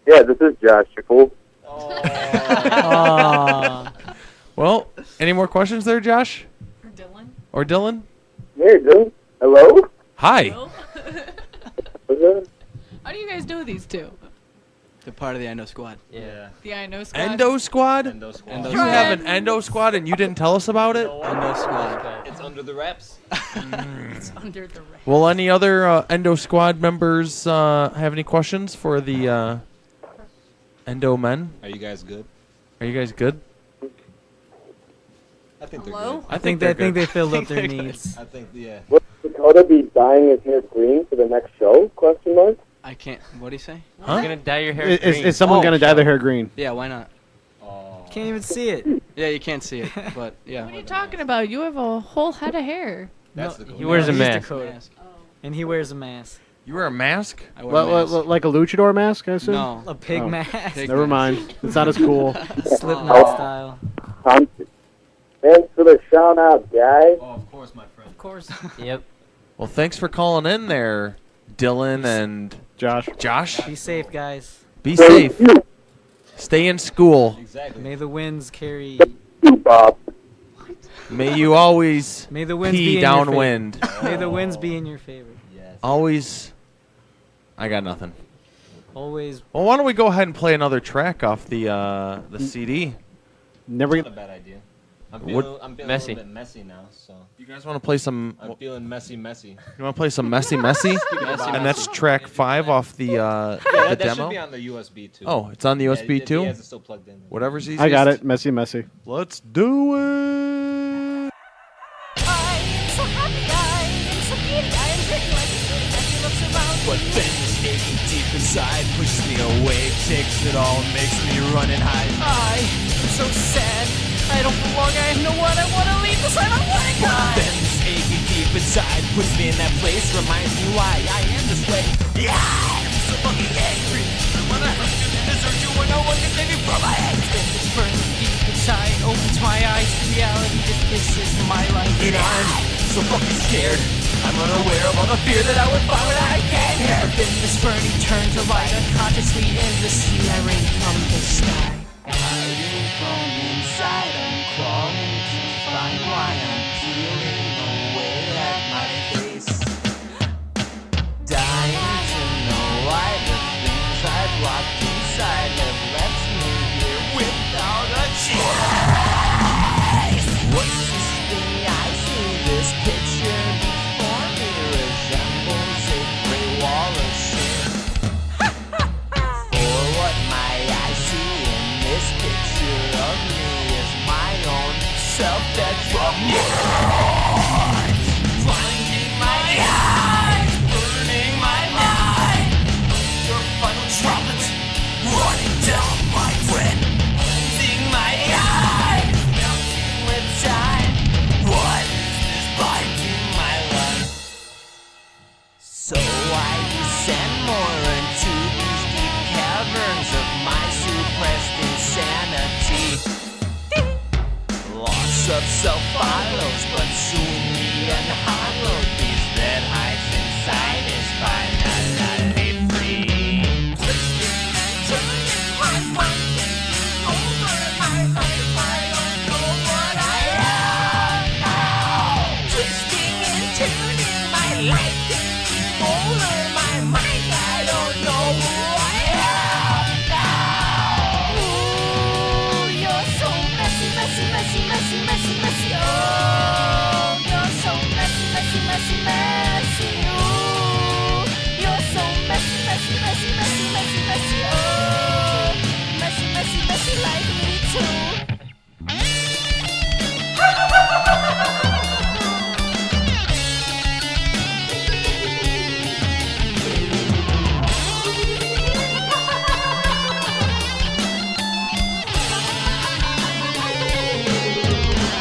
Yeah, this is Josh. You're cool. Aw. Well, any more questions there, Josh? Or Dylan? Or Dylan? Hey, dude. Hello? Hi. What's up? How do you guys know these two? They're part of the Endo Squad. Yeah. The I know squad. Endo Squad? Endo Squad. Endo You Squad. have an Endo Squad and you didn't tell us about it? Endo Squad. It's under the wraps. It's under the rain. Well, any other Endo Squad members have any questions for the Endo men? Are you guys good? Are you guys good? I think they're Hello? good. I think they're good. they filled up their needs. I think, yeah. Will Dakota be dyeing his hair green for the next show? Question mark. I can't. What do you say? Huh? You're gonna dye your hair Is, green. is someone Oh, gonna dye their hair green? Yeah, why not? Oh. Can't even see it. Yeah, you can't see it, but yeah. What are you talking about? You have a whole head of hair. That's No, the He wears a he's mask. Dakota. And he wears a mask. You wear a mask? I wear a mask. Like a luchador mask, I assume? No. A pig Oh. mask. Pig Never mind. It's not as cool. Slipknot style. Thanks for the shout out, guys. Oh, of course, my friend. Of course. Yep. Well, thanks for calling in there, Dylan and Josh. Josh, Be safe, guys. be safe. Stay in school. Exactly. May the winds carry. May you always May the winds pee be in downwind. Your favor. May the winds be in your favor. Always. I got nothing. Always. Well, why don't we go ahead and play another track off the CD? Never. Not a bad idea. I'm feeling, What- I'm feeling Messy. a little bit messy now, so. You guys want to play some? I'm feeling messy. You want to play some Messy Messy? And that's track 5 off the Yeah, the that demo. should be on the USB too. Oh, it's on the Yeah, USB if too. He has it still plugged in. Whatever's easiest. I got it. Messy, messy. Let's do it. So happy, I am so giddy, I am pretty like a city as he looks around. But then this aching deep inside pushes me away, takes it all, makes me run and hide. I am so sad, I don't belong, I have no one, I wanna leave this life, I wanna But die. then this aching deep inside puts me in that place, reminds me why I am this way. Yeah, I'm so fucking angry. I wanna hurt you and desert you when no one can save you from my hate. Then this burning deep inside opens my eyes to reality that this is my life. And I'm so fucking scared. I'm unaware of all the fear that I would find when I came here. But then this burning turned to light unconsciously in the sea I rain from the sky. Hiding from inside, I'm crawling to find why I'm peeling away at my face. Dying to know why the things I've locked inside have left me here without a choice. What's this thing I see? This picture before me resembles a gray wall of sin. For what my eyes see in this picture of me is my own self-detriment. Blinding my eyes, burning my mind. Your final trumpet running down my brain. Cleansing my eyes, melting with time. What is this binding my life? So I descend more into these deep caverns of my suppressed insanity. Loss of self follows, but soon the unhallowed beast that hides inside is finally free. Turning my mind over my life, I don't know what I am now. Twisting and turning my life, taking over my mind, I don't know who I am now. Ooh, you're so messy, messy, messy, messy, messy, messy. Oh, you're so messy, messy, messy, messy. Ooh, you're so messy, messy, messy, messy, messy, messy. Oh, messy, messy, messy like me too.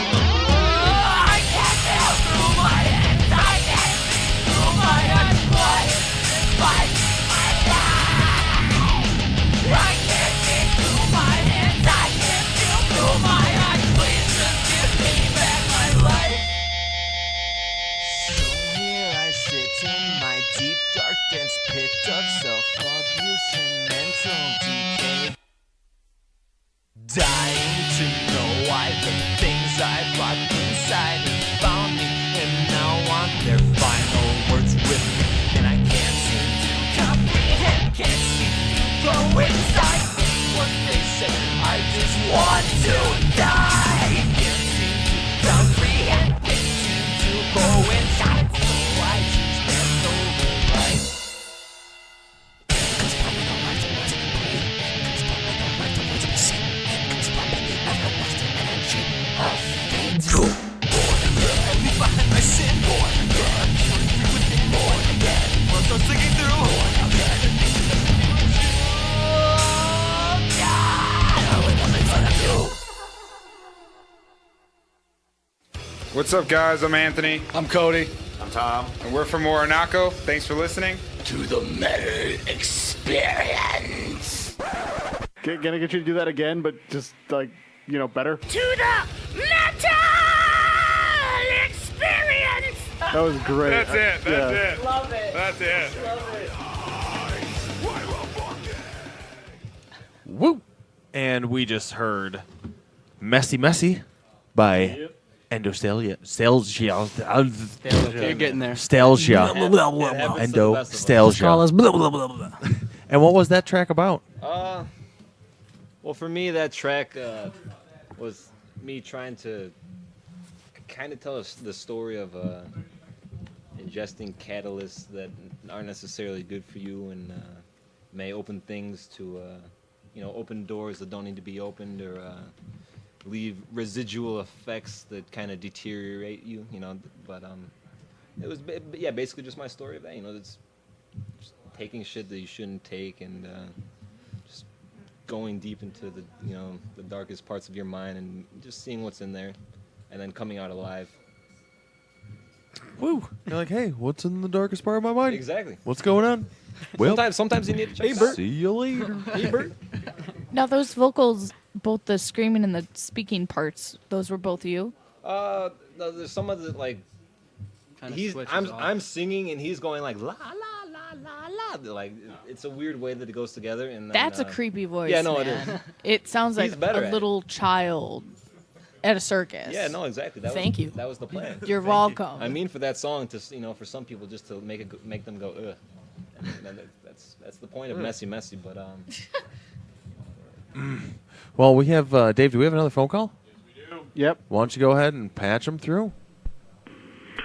I can't feel through my hands, I can't see through my eyes. What is fighting my life? I can't see through my hands, I can't feel through my eyes. Please just give me back my life. So here I sit in my deep, dark, dense pit of self-abuse and mental decay. Dying to know why the things I've locked inside have found me and now want their final words with me. And I can't seem to comprehend, can't seem to go inside what they say. I just want to die. Can't seem to comprehend, can't seem to go inside. So I choose death over life. What's up, guys? I'm Anthony. I'm Cody. I'm Tom. And we're from Orinoco. Thanks for listening to the Metal Experience. Gonna get you to do that again, but just like, better. To the metal experience. That was great. That's it. That's Yeah. it. Love it. That's it. Love it. Woo! And we just heard Messy Messy by Endostalgia. You're getting there. Stalgia. Just call us Endostalgia. blah, blah, blah, blah. And what was that track about? Well, for me, that track was me trying to kind of tell us the story of ingesting catalysts that aren't necessarily good for you and may open things to, open doors that don't need to be opened or leave residual effects that kind of deteriorate you, But it was, basically just my story of that, it's just taking shit that you shouldn't take and just going deep into the darkest parts of your mind and just seeing what's in there and then coming out alive. Woo! You're like, hey, what's in the darkest part of my mind? Exactly. What's going on? Well, Sometimes you need to check it out. see you later. Hey, Bert. Now those vocals, both the screaming and the speaking parts, those were both you? No, there's some of the I'm singing and he's going like la la la la la. Like it's a weird way that it goes together. And then, That's a creepy voice. Yeah, no, man. it is. It sounds like He's better a at little child at a circus. Yeah, no, exactly. Thank you. That was the plan. You're welcome. I mean, for that song to for some people just to make them go ugh. And that's the point of messy, but Well, we have Dave. Do we have another phone call? Yep. Why don't you go ahead and patch them through?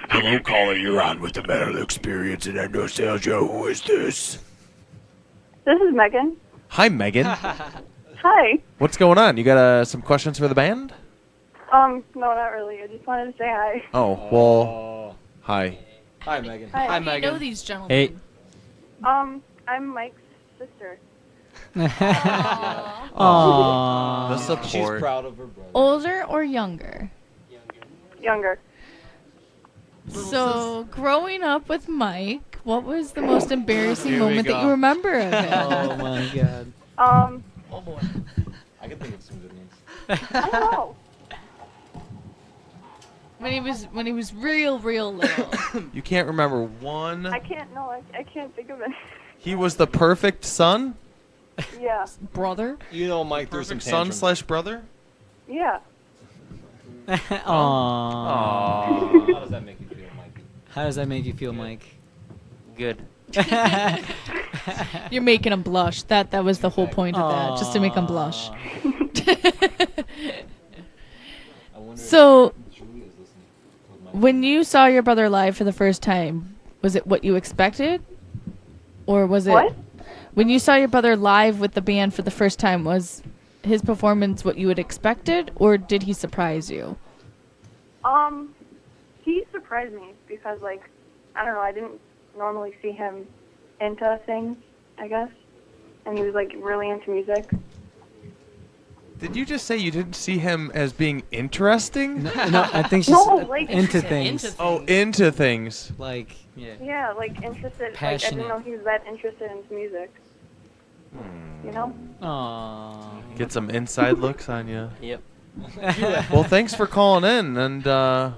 Hello, caller. You're on with the Metal Experience and Endostalgia. Who is this? This is Megan. Hi, Megan. Hi. What's going on? You got some questions for the band? No, not really. I just wanted to say hi. Oh, well, hi. Hi, Megan. Hi. Hi, You Megan. know these gentlemen. Hey. I'm Mike's sister. Aww. The support. She's proud of her brother. Older or younger? Younger. So, growing up with Mike, what was the most embarrassing Here we moment that go. you remember of him? Oh my god. Oh boy. I can think of some good ones. I don't know. When he was real little. You can't remember one? I can't. No, I can't think of it. He was the perfect son? Yeah. Brother? Mike threw some Perfect son tantrums. / brother? Yeah. Aww. How does that make you feel, Mike? How does that make you feel, Mike? Good. You're making him blush. That was the whole point of that, just to make him blush. So, when you saw your brother live for the first time, was it what you expected? Or was it... What? When you saw your brother live with the band for the first time, was his performance what you had expected, or did he surprise you? He surprised me because, I don't know, I didn't normally see him into things, I guess. And he was, really into music. Did you just say you didn't see him as being interesting? No, I think she's No, into things. Oh, into things. Yeah. Yeah, interested. I Passionate. didn't know he was that interested in music. You know? Aww. Get some inside looks on you. Yep. Well, thanks for calling in, and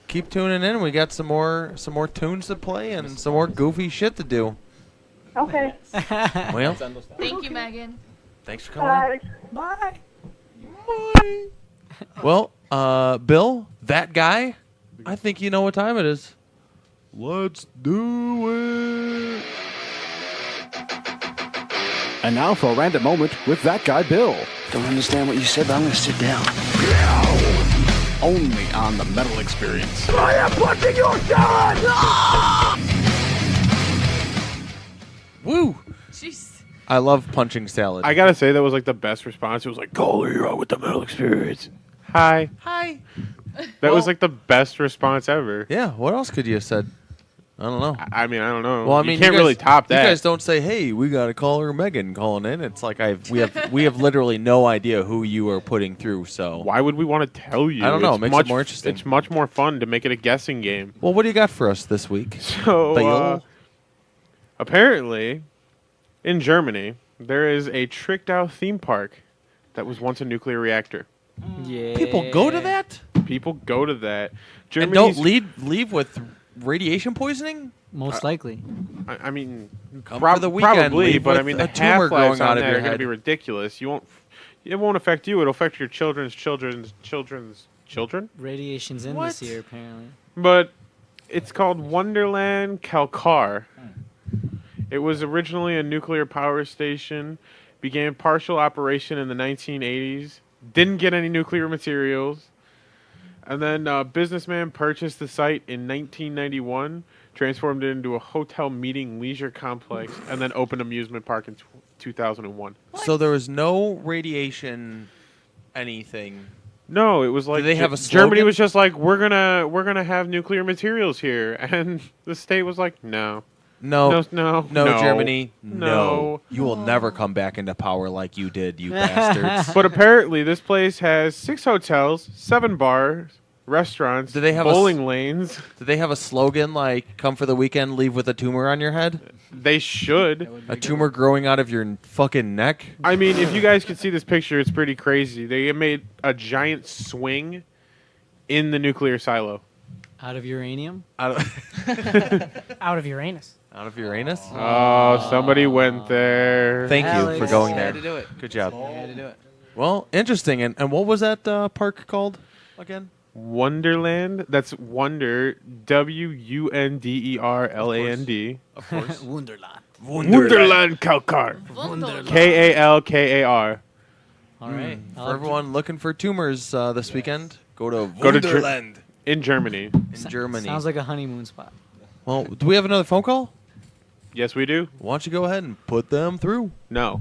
keep tuning in. We got some more tunes to play and some more goofy shit to do. Okay. Well, Thank you, Megan. thanks for calling in. Bye. Well, Bill, that guy, I think you know what time it is. Let's do it. And now for a random moment with that guy, Bill. Don't understand what you said, but I'm going to sit down. Only on the Metal Experience. I am punching your son! Woo! Jeez. I love punching salad. I gotta say that was the best response. It was caller, you're on with the Metal Experience. Hi. Hi. That was the best response ever. Yeah, what else could you have said? I don't know. I mean, I don't know. Well, I you mean, can't you guys, really top that. You guys don't say, "Hey, we got a caller, Megan, calling in." It's like we have literally no idea who you are putting through. So why would we want to tell you? I don't know. It's It makes much, it more interesting. It's much more fun to make it a guessing game. Well, what do you got for us this week? So Bill? apparently, in Germany, there is a tricked out theme park that was once a nuclear reactor. Yeah. People go to that? People go to that. And don't leave with radiation poisoning? Most likely. I mean, Come for the weekend, probably, leave but I with mean a the tumor half-lives growing out on of that your are going to be head. ridiculous. It won't affect you. It'll affect your children's children. Radiation's in this year, apparently. But it's called Wonderland Kalkar. It was originally a nuclear power station, began partial operation in the 1980s, didn't get any nuclear materials, and then a businessman purchased the site in 1991, transformed it into a hotel meeting leisure complex, and then opened amusement park in 2001. So there was no radiation anything. No, it was like they have a Germany slogan? was just like we're gonna have nuclear materials here, and the state was like no, No, no. Germany, no. You will never come back into power like you did, you bastards. But apparently, this place has 6 hotels, 7 bars, restaurants, Do they have bowling lanes. Do they have a slogan like "Come for the weekend, leave with a tumor on your head"? They should. A tumor growing out of your fucking neck. I mean, if you guys could see this picture, it's pretty crazy. They made a giant swing in the nuclear silo. Out of uranium? Out of Uranus. Out of Uranus? Oh, somebody went there. Thank you for going there. Had to do it. Good job. Had to do it. Well, interesting. And what was that park called again? Wonderland. That's Wonder. Wunderland. Of course. Wonderland. Wonderland Kalkar. Kalkar. All right. For everyone looking for tumors this weekend, go to Ger- Wonderland in Germany. in Germany. Sounds like a honeymoon spot. Well, do we have another phone call? Yes, we do. Why don't you go ahead and put them through? No.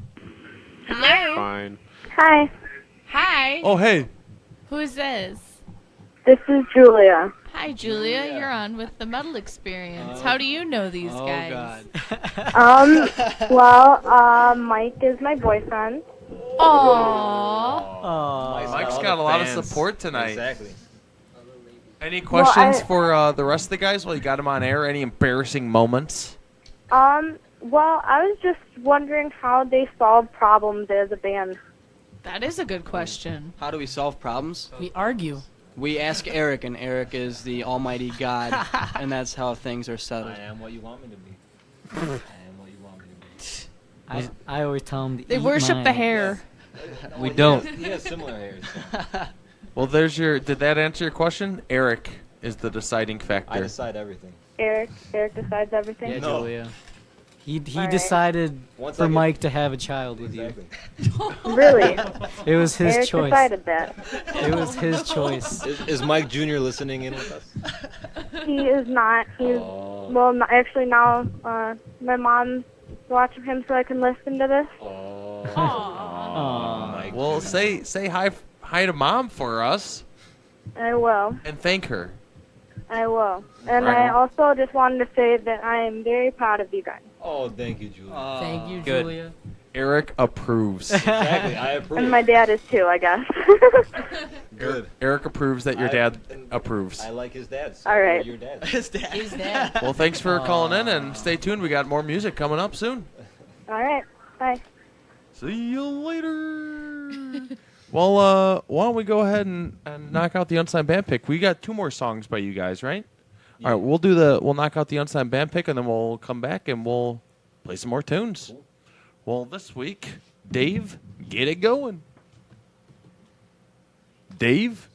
Hello. Fine. Hi. Hi. Oh, hey. Who is this? This is Julia. Hi, Julia. You're on with the Metal Experience. How do you know these guys? Mike is my boyfriend. Aww. Mike's got a lot of support tonight. Exactly. Any questions for the rest of the guys while you got them on air? Any embarrassing moments? I was just wondering how they solve problems as a band. That is a good question. How do we solve problems? We argue. We ask Eric, and Eric is the almighty God, and that's how things are settled. I am what you want me to be. I am what you want me to be. I always tell them to They eat worship mine. the hair. We don't. He has similar hairs. So. Well, did that answer your question? Eric is the deciding factor. I decide everything. Eric decides everything. Yeah, No. Julia. He All right. decided Once for I get- Mike to have a child with Exactly. Really? you. It was his Eric choice. decided that. It was his choice. Is Mike Jr. listening in with us? He is not. He's actually now my mom's watching him so I can listen to this. Aw. Well, say hi to Mom for us I will. and thank her. I will. And Right I on. also just wanted to say that I am very proud of you guys. Oh, thank you, Julia. Thank you, Good. Julia. Eric approves. Exactly, I approve. And my dad is too, I guess. Good. Eric approves that your dad approves. I like his dad. So All right. Your dad. His dad. His dad. Well, thanks for calling in and stay tuned. We got more music coming up soon. All right. Bye. See you later. Well, why don't we go ahead and knock out the unsigned band pick? We got 2 more songs by you guys, right? All right, we'll knock out the unsigned band pick, and then we'll come back and we'll play some more tunes. Cool. Well, this week, Dave, get it going. Dave,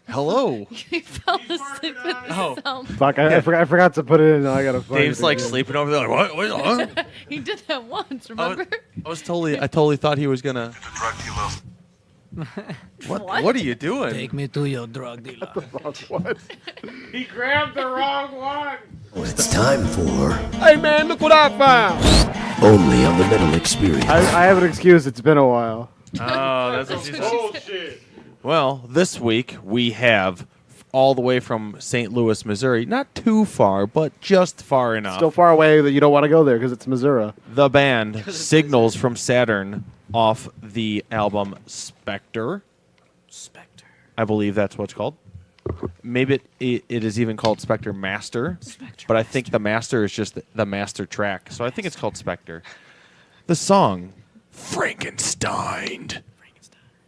hello. He fell asleep with the sound. Fuck, I forgot to put it in. I gotta find Dave's it like again. sleeping over there, like, what? Huh? He did that once, remember? I totally thought he was gonna. What? What are you doing? Take me to your drug dealer. What? He grabbed the wrong one. It's time for Hey man, look what I found. Only on the Metal Experience. I have an excuse. It's been a while. Oh, that's what she said. Bullshit. Well, this week we have all the way from St. Louis, Missouri. Not too far, but just far enough. Still far away that you don't want to go there because it's Missouri. The band Signals from Saturn off the album Spectre. Spectre. I believe that's what it's called. Maybe it is even called Spectre Master. But I think the Master is just the master track. So I think it's called Spectre. The song, Frankenstein.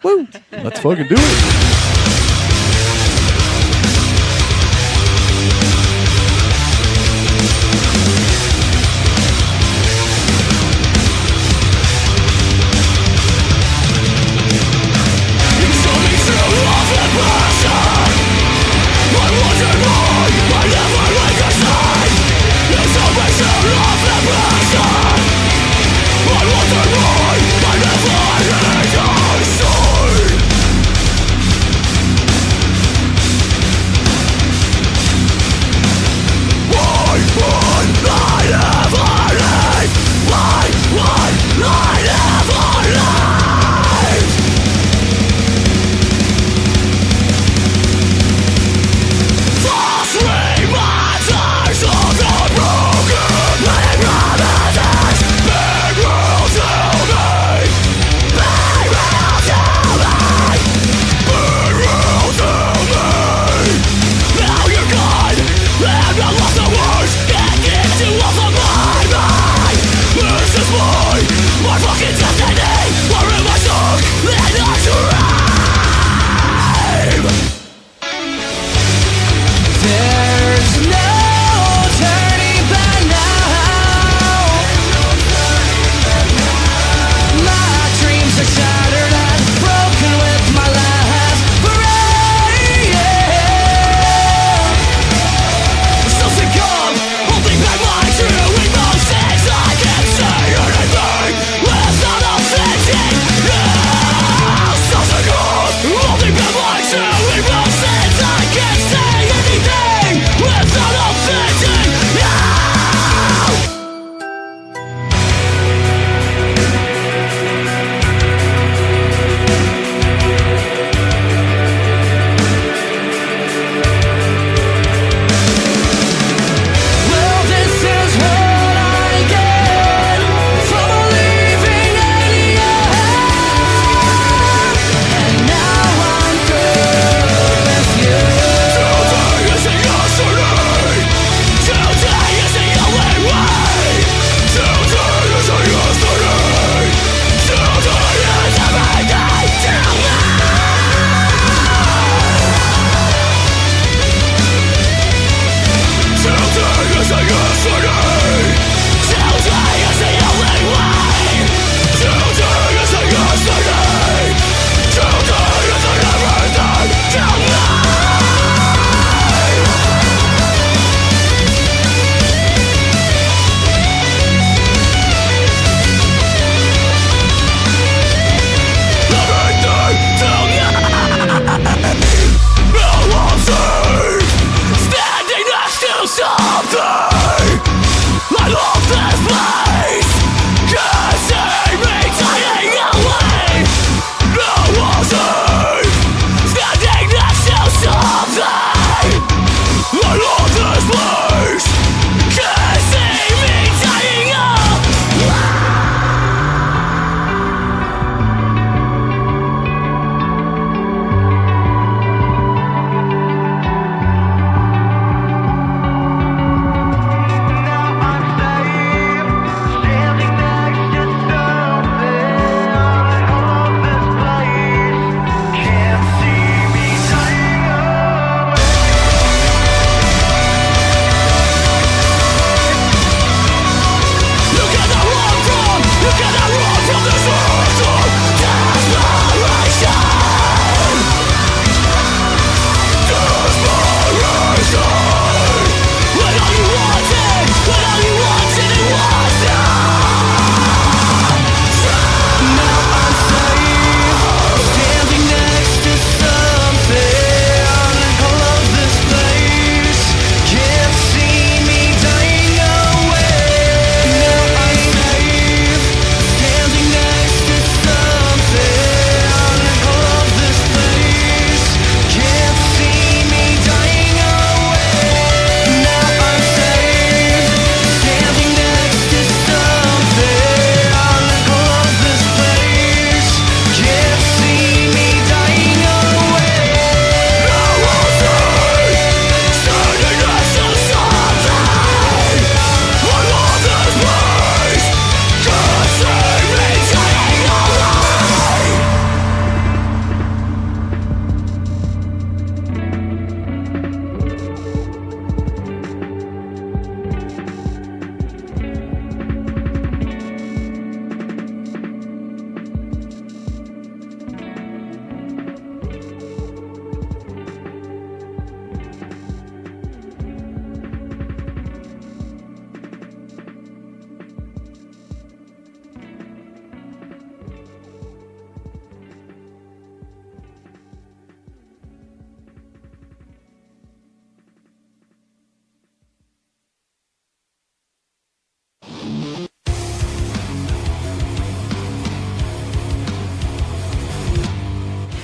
Woo! Let's fucking do it.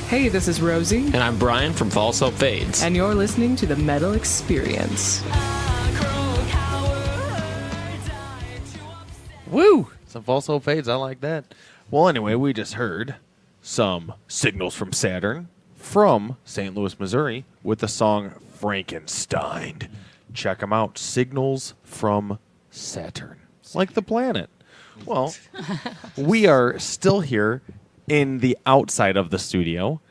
Hey, this is Rosie. And I'm Brian from False Hope Fades. And you're listening to the Metal Experience. Woo! Some False Hope Fades. I like that. Well, anyway, we just heard some Signals from Saturn from St. Louis, Missouri with the song Frankenstein. Check them out. Signals from Saturn. Like the planet. Well, we are still here in the outside of the studio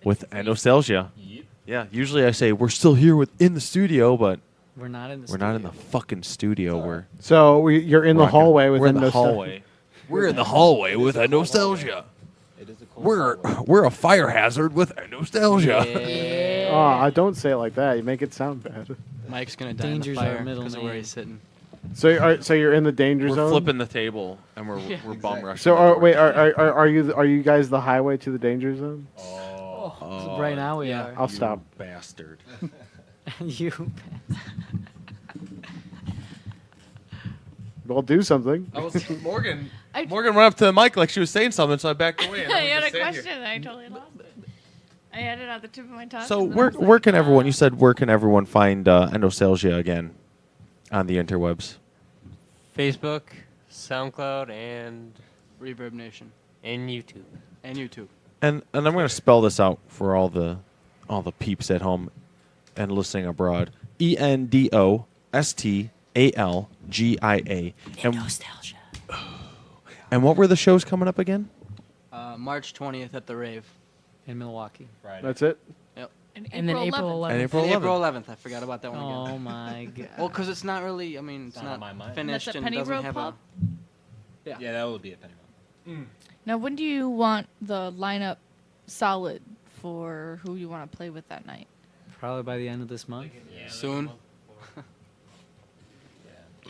with Endostalgia. Yeah, usually I say we're still here in the studio, but We're not in the we're not in the fucking studio. You're in the hallway with we're in the Endostalgia. hallway. We're in the hallway with Endostalgia. We're a fire hazard with Endostalgia. Oh, don't say it like that. You make it sound bad. Mike's gonna die Dangers in the our fire middle because of where name. he's sitting. So you're in the danger We're zone. flipping the table and we're bum rushing. So the door. wait, are you guys the highway to the danger zone? Oh, right now we are. I'll stop. Bastard. You. Well, do something. Morgan went up to the mic like she was saying something, so I backed away. And I I'm had a just standing question here. and I totally lost it. I had it on the tip of my tongue. So and then I where was like, where can everyone? You said where can everyone find Endostalgia again on the interwebs? Facebook, SoundCloud, and Reverb Nation. And YouTube. And YouTube. And I'm going to spell this out for all the peeps at home and listening abroad. Endostalgia. Endostalgia. And what were the shows coming up again? March 20th at the Rave. In Milwaukee. Friday. That's it. Yep. And then April 11th. And April And 11th. April 11th. I forgot about that one again. Oh my god. Well, because it's not really. I mean, it's Not not on my mind. finished That's at and Penny doesn't Road have Pub? a. Yeah, that would be a penny roll. Now, when do you want the lineup solid for who you want to play with that night? Probably by the end of this month. Soon.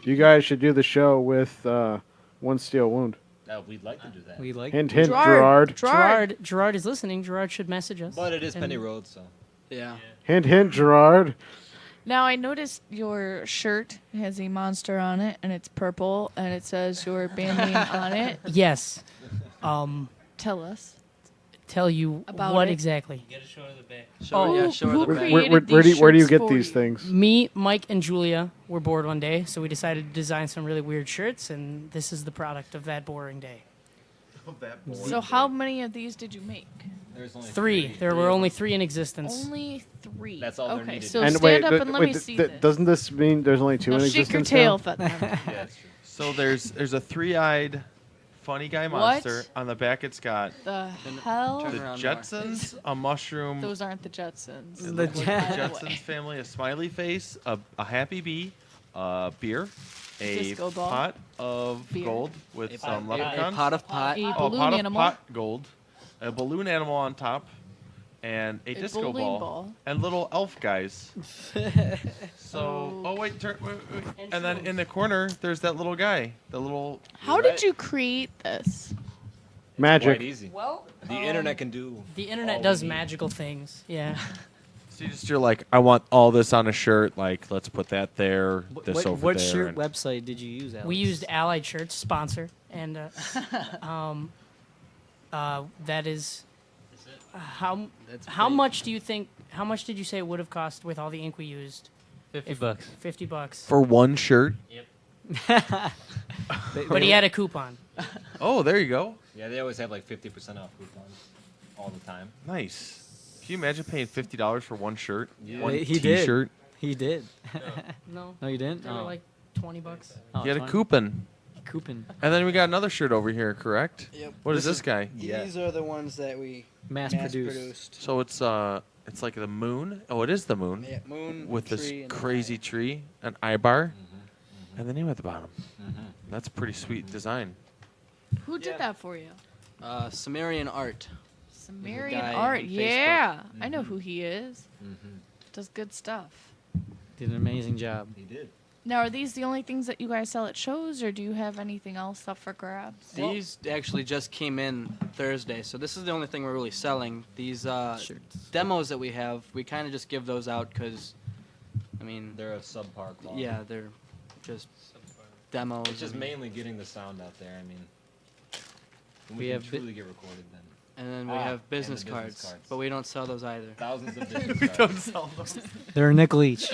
You guys should do the show with One Steel Wound. We'd like to do that. We like Hint, hint, Gerard. Gerard is listening. Gerard should message us. But it is And- Penny Road, so. Yeah. Hint, hint, Gerard. Now, I noticed your shirt has a monster on it, and it's purple, and it says your band name on it. Yes. Tell us. Tell you About what it. exactly. You gotta show her the back. Who Where created do these you shirts get for these you? things? Me, Mike, and Julia were bored one day, so we decided to design some really weird shirts, and this is the product of that boring day. So, how many of these did you make? There's only Three. There were only three in existence. Only 3. That's all there Okay, needed. so And stand up and let me th- see th- this. Doesn't this mean there's only two No, in shake your existence? tail, now? Fat. Yeah, that's true. So there's a three-eyed funny guy What? monster. On the back it's got The hell? the Jetsons, a mushroom, Those aren't the Jetsons. the By the Jetsons way. family, a smiley face, a happy bee, beer, a Disco ball. pot of Beer. gold with some A leprechauns. pot of pot. A Oh, a balloon pot animal. of pot gold, a balloon animal on top, and a disco bowling ball. and little elf guys. So, wait, and then in the corner there's that little guy, the little. How did you create this? Magic. Quite easy. Well, The internet can do. The internet all we does need. magical things. Yeah. So you're like, I want all this on a shirt. Like, let's put that there, this over What there. shirt and- website did you use, Alex? We used Allied Shirts, sponsor, and that is how That's how fake. much do you think? How much did you say it would have cost with all the ink we used? $50. $50. For one shirt? But he had a coupon. Oh, there you go. Yeah, they always have like 50% off coupons all the time. Nice. Can you imagine paying $50 for one shirt? Yeah. One He did. T-shirt? He did. No. No, you didn't? They were Oh. like $20. Oh, He had a 20. coupon. Coupon. And then we got another shirt over here, correct? Yep. What is this guy? These are the ones that we Mass produced. So it's like the moon. Oh, it is the moon. Yeah, moon, with this tree, and an crazy tree, an eye bar, and the name at the bottom. That's a pretty sweet design. Who did that for you? Sumerian Art. Sumerian guy Art. on Facebook. Yeah. I know who he is. Does good stuff. Did an amazing job. He did. Now, are these the only things that you guys sell at shows, or do you have anything else up for grabs? These actually just came in Thursday, so this is the only thing we're really selling. These demos that we have, we kind of just give those out because, I mean, They're a subpar quality. yeah, they're just demos. It's just I mean, mainly getting the sound out there. I mean, when We we can have truly get recorded then. And then we have business cards, but we don't sell those either. Thousands of We don't sell those. They're a nickel each.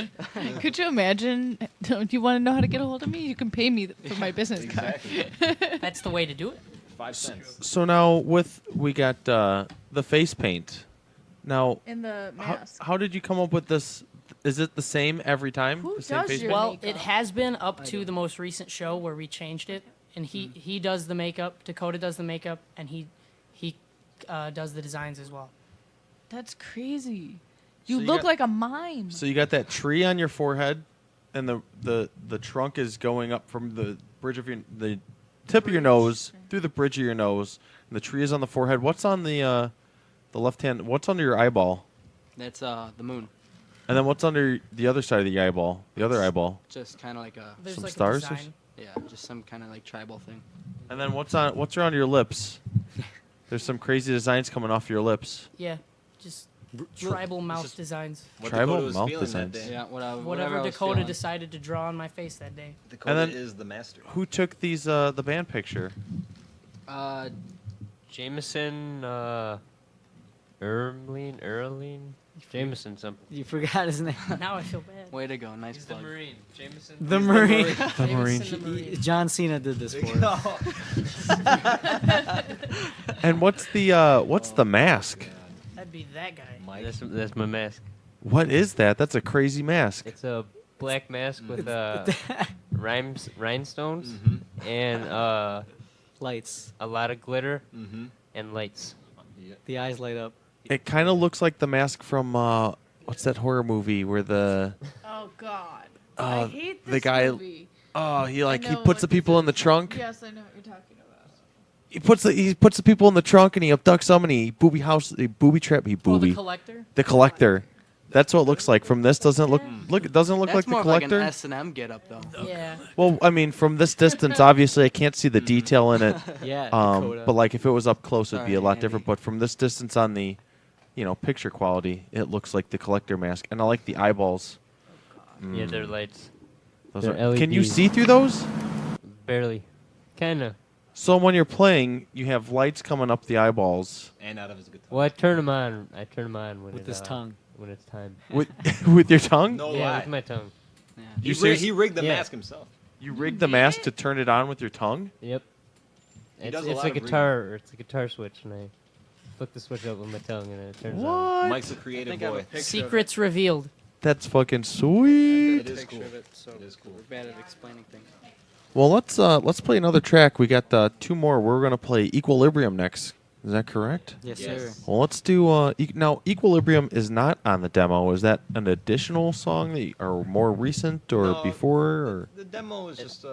Could you imagine? Do you want to know how to get a hold of me? You can pay me for my business card. That's the way to do it. 5 cents. So now we got the face paint. Now, And the mask. how did you come up with this? Is it the same every time? Who the same does face your paint? Well, it has been up to the most recent show where we changed it, and he does the makeup. Dakota does the makeup, and he does the designs as well. That's crazy. So You you look got- like a mime. So you got that tree on your forehead, and the trunk is going up from the bridge of the tip of your nose through the bridge of your nose, and the tree is on the forehead. What's on the left hand? What's under your eyeball? That's the moon. And then what's under the other side of the eyeball? The other eyeball. Just kind of like a. There's Some like stars a or design. Yeah, just some kind of like tribal thing. And then what's around your lips? There's some crazy designs coming off your lips. Yeah, just tribal mouth designs. What Tribal Dakota was mouth feeling that designs. day. Yeah, Whatever whatever I was Dakota feeling. decided to draw on my face that day. Dakota then- is the master. Who took these the band picture? Jameson, Erling, Jameson something. You forgot his name. Now I feel bad. Way to go, nice He's plug. the Marine. Jameson. The Marine. The Marine. Jameson the Marine. John Cena did this for us. And what's the mask? That'd be that guy. That's my mask. What is that? That's a crazy mask. It's a black mask with rhinestones and Lights. a lot of glitter and lights. The eyes light up. It kind of looks like the mask from what's that horror movie where the Oh God. I hate this the guy movie. he I he know puts the what people in the trunk. Yes, I know what you're talking about. He puts the people in the trunk and he abducts them and he booby trap Oh, the booby. collector. The collector. That's what it looks like. From this doesn't look it doesn't look That's like the more of like collector. an S&M getup though. Yeah. Well, I mean, from this distance, obviously, I can't see the detail in it. Yeah, Dakota. But like, if it was up close, it'd be a Sorry, lot Andy. different. But from this distance, on the, picture quality, it looks like the collector mask, and I like the eyeballs. Yeah, they're lights. Those They're are, can you LEDs. see through those? Barely. Kinda. So when you're playing, you have lights coming up the eyeballs And out of his guitar. Well, I turn them on. when With his tongue. When it's time. with with your tongue. No Yeah, lie. with my tongue. You serious? He rigged the Yeah. mask himself. You rigged the mask to turn it on with your tongue. Yep. He does a It's lot a of guitar. It's a guitar switch, and I flick the switch up with my tongue, and it turns on. What? Mike's a creative boy. Secrets revealed. That's fucking sweet. It is cool. Picture of it, so It is cool. we're bad at explaining things. Well, let's play another track. We got two more. We're gonna play Equilibrium next. Is that correct? Yes, Yes. sir. Well, let's do. Now, Equilibrium is not on the demo. Is that an additional song that or more recent or No, before? Or The demo is just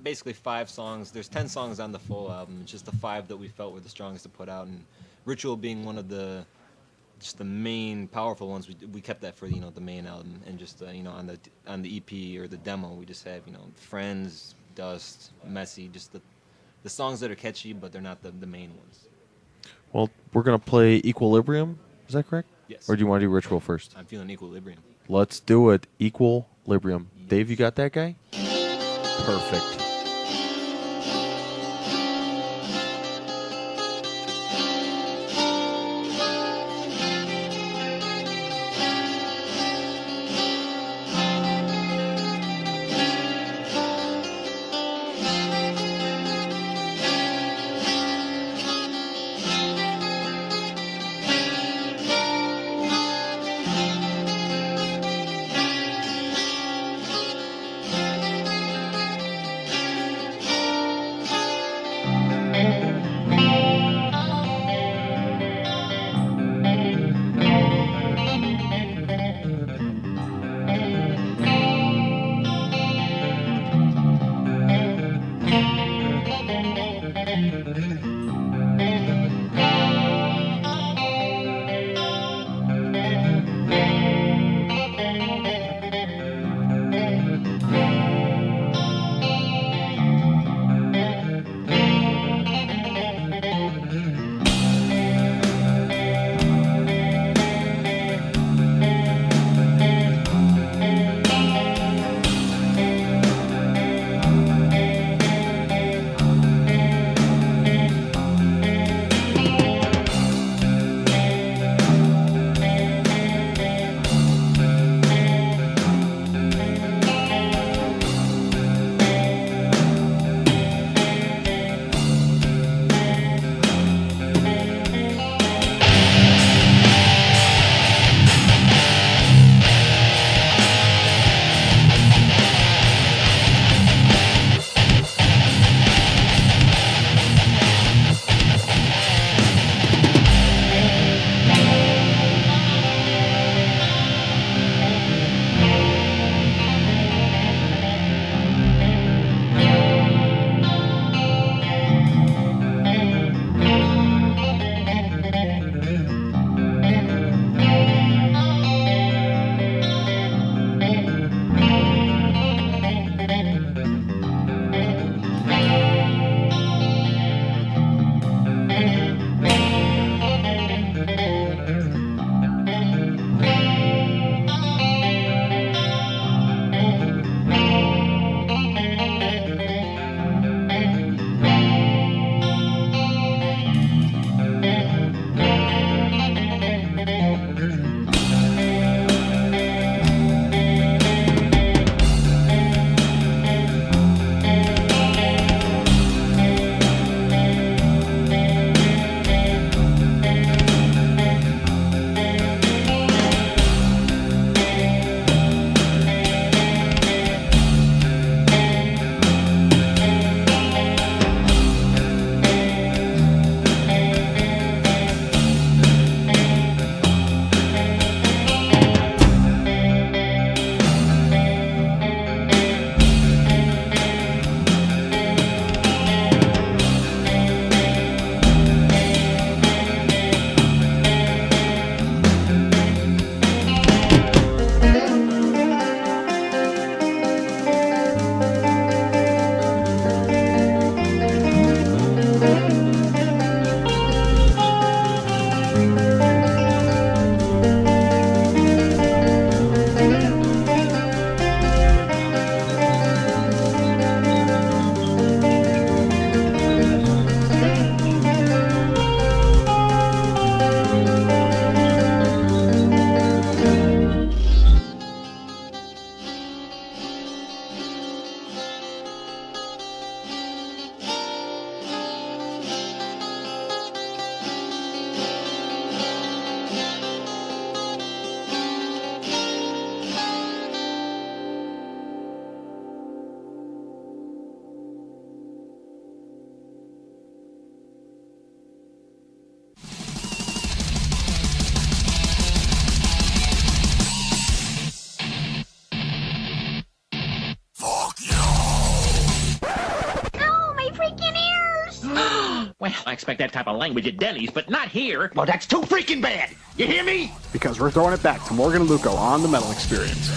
basically 5 songs. There's 10 songs on the full album. It's just the 5 that we felt were the strongest to put out, and Ritual being one of the main powerful ones. We kept that for the main album, and just on the EP or the demo we just have Friends, Dust, Messy, just the songs that are catchy, but they're not the main ones. well, we're gonna play Equilibrium. Is that correct? Yes. Or do you want to do Ritual first? I'm feeling Equilibrium. Let's do it. Equilibrium. Dave, you got that guy? Perfect. Well, I expect that type of language at Denny's, but not here. Well, that's too freaking bad. You hear me? Because we're throwing it back to Morgan and Luco on the Metal Experience.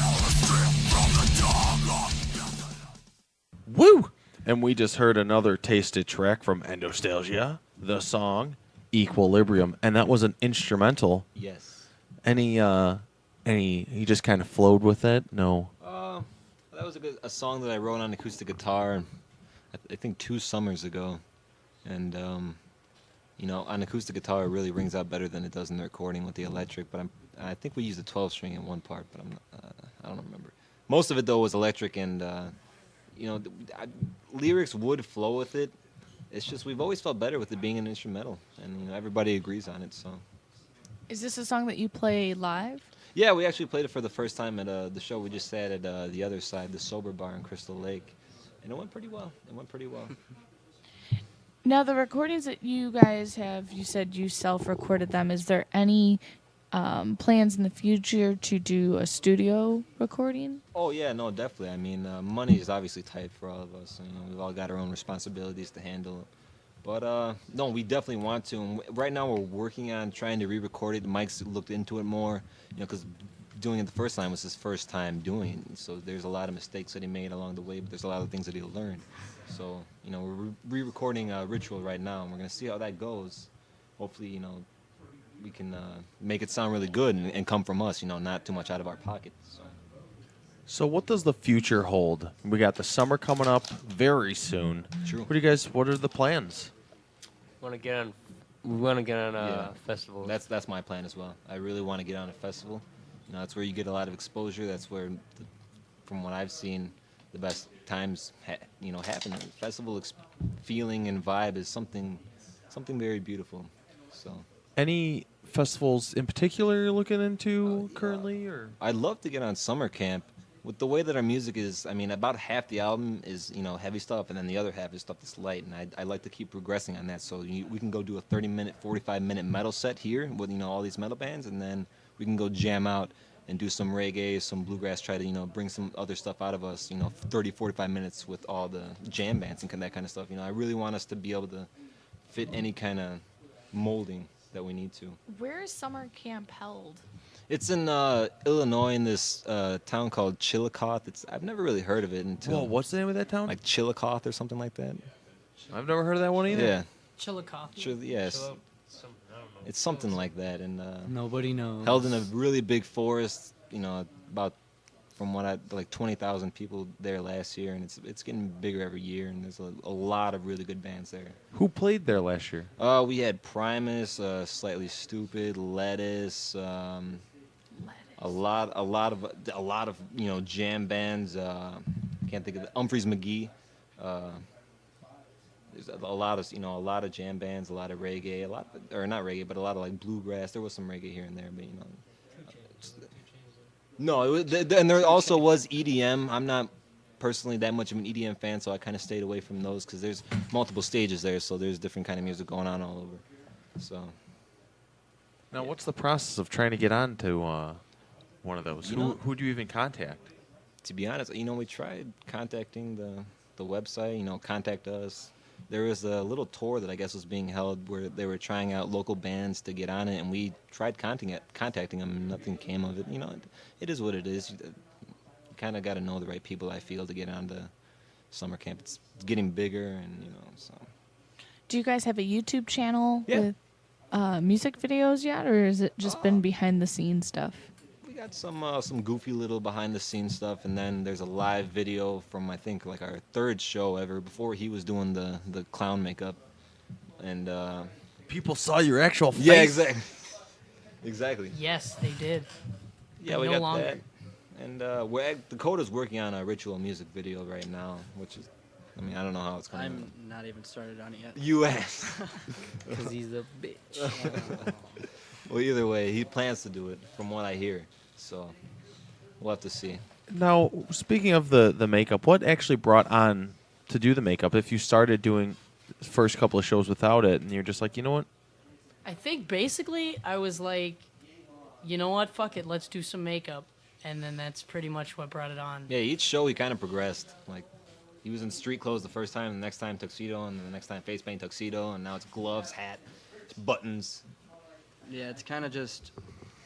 Woo! And we just heard another tasted track from Endostalgia, the song Equilibrium, and that was an instrumental. Yes. Any, he just kind of flowed with it? No. That was a song that I wrote on acoustic guitar, I think 2 summers ago. And, on acoustic guitar, it really rings out better than it does in the recording with the electric. But I think we used a 12-string in one part, but I don't remember. Most of it, though, was electric, and, lyrics would flow with it. It's just we've always felt better with it being an instrumental, and everybody agrees on it. So, Is this a song that you play live? yeah, we actually played it for the first time at the show we just had at the other side, the Sober Bar in Crystal Lake, and it went pretty well. Now, the recordings that you guys have, you said you self-recorded them. Is there any plans in the future to do a studio recording? Oh yeah, no, definitely. I mean, money is obviously tight for all of us. We've all got our own responsibilities to handle. But no, we definitely want to. And right now, we're working on trying to re-record it. Mike's looked into it more, because doing it the first time was his first time doing it. So there's a lot of mistakes that he made along the way, but there's a lot of things that he'll learn. So we're re-recording Ritual right now, and we're gonna see how that goes. Hopefully, we can make it sound really good and come from us, not too much out of our pocket. So what does the future hold? We got the summer coming up very soon. True. What are the plans? We want to get on a festival. That's my plan as well. I really want to get on a festival. That's where you get a lot of exposure. That's where, from what I've seen, the best times happen. Festival feeling and vibe is something very beautiful. So. Any festivals in particular you're looking into currently, or? I'd love to get on summer camp. With the way that our music is, about half the album is, heavy stuff, and then the other half is stuff that's light, and I like to keep progressing on that. So we can go do a 30-minute, 45-minute metal set here with, all these metal bands, and then we can go jam out and do some reggae, some bluegrass, try to, bring some other stuff out of us, 30, 45 minutes with all the jam bands and that kind of stuff. I really want us to be able to fit any kind of molding that we need to. Where is summer camp held? It's in Illinois, in this town called Chillicothe. I've never really heard of it until. Well, what's the name of that town? Like Chillicothe or something like that. I've never heard of that one either. Yeah. Chillicothe. Yes. It's something like that, and nobody knows. Held in a really big forest. About from what 20,000 people there last year, and it's getting bigger every year, and there's a lot of really good bands there. Who played there last year? We had Primus, Slightly Stupid, Lettuce. A lot of jam bands. Can't think of Humphreys McGee. There's a lot of jam bands, a lot of reggae, not reggae, but a lot of like bluegrass. There was some reggae here and there, but no. And there also was EDM. I'm not personally that much of an EDM fan, so I kind of stayed away from those because there's multiple stages there, so there's different kind of music going on all over. So. Now, what's the process of trying to get on to one of those? Who do you even contact? To be honest, we tried contacting the website, contact us. There was a little tour that I guess was being held where they were trying out local bands to get on it, and we tried contacting them, and nothing came of it. It is what it is. You kind of got to know the right people, I feel, to get on to summer camp. It's getting bigger, and, so. Do you guys have a YouTube channel with music videos yet, or has it just been behind-the-scenes stuff? We got some goofy little behind-the-scenes stuff, and then there's a live video from, I think, like our 3rd show ever, before he was doing the clown makeup. And people saw your actual face. Yeah, exactly. Exactly. Yes, they did. Yeah, but we no got longer. that. And Dakota's working on a Ritual music video right now, which is, I don't know how it's going. I'm not even started on it yet. You ass. Because he's a bitch. Well, either way, he plans to do it, from what I hear. So we'll have to see. Now, speaking of the makeup, what actually brought on to do the makeup? If you started doing the first couple of shows without it, and you're just like, you know what? I think basically I was like, you know what, fuck it, let's do some makeup. And then that's pretty much what brought it on. Yeah, each show he kind of progressed. Like, He was in street clothes the first time, the next time tuxedo, and the next time face paint tuxedo, and now it's gloves, hat, buttons. Yeah, it's kind of just.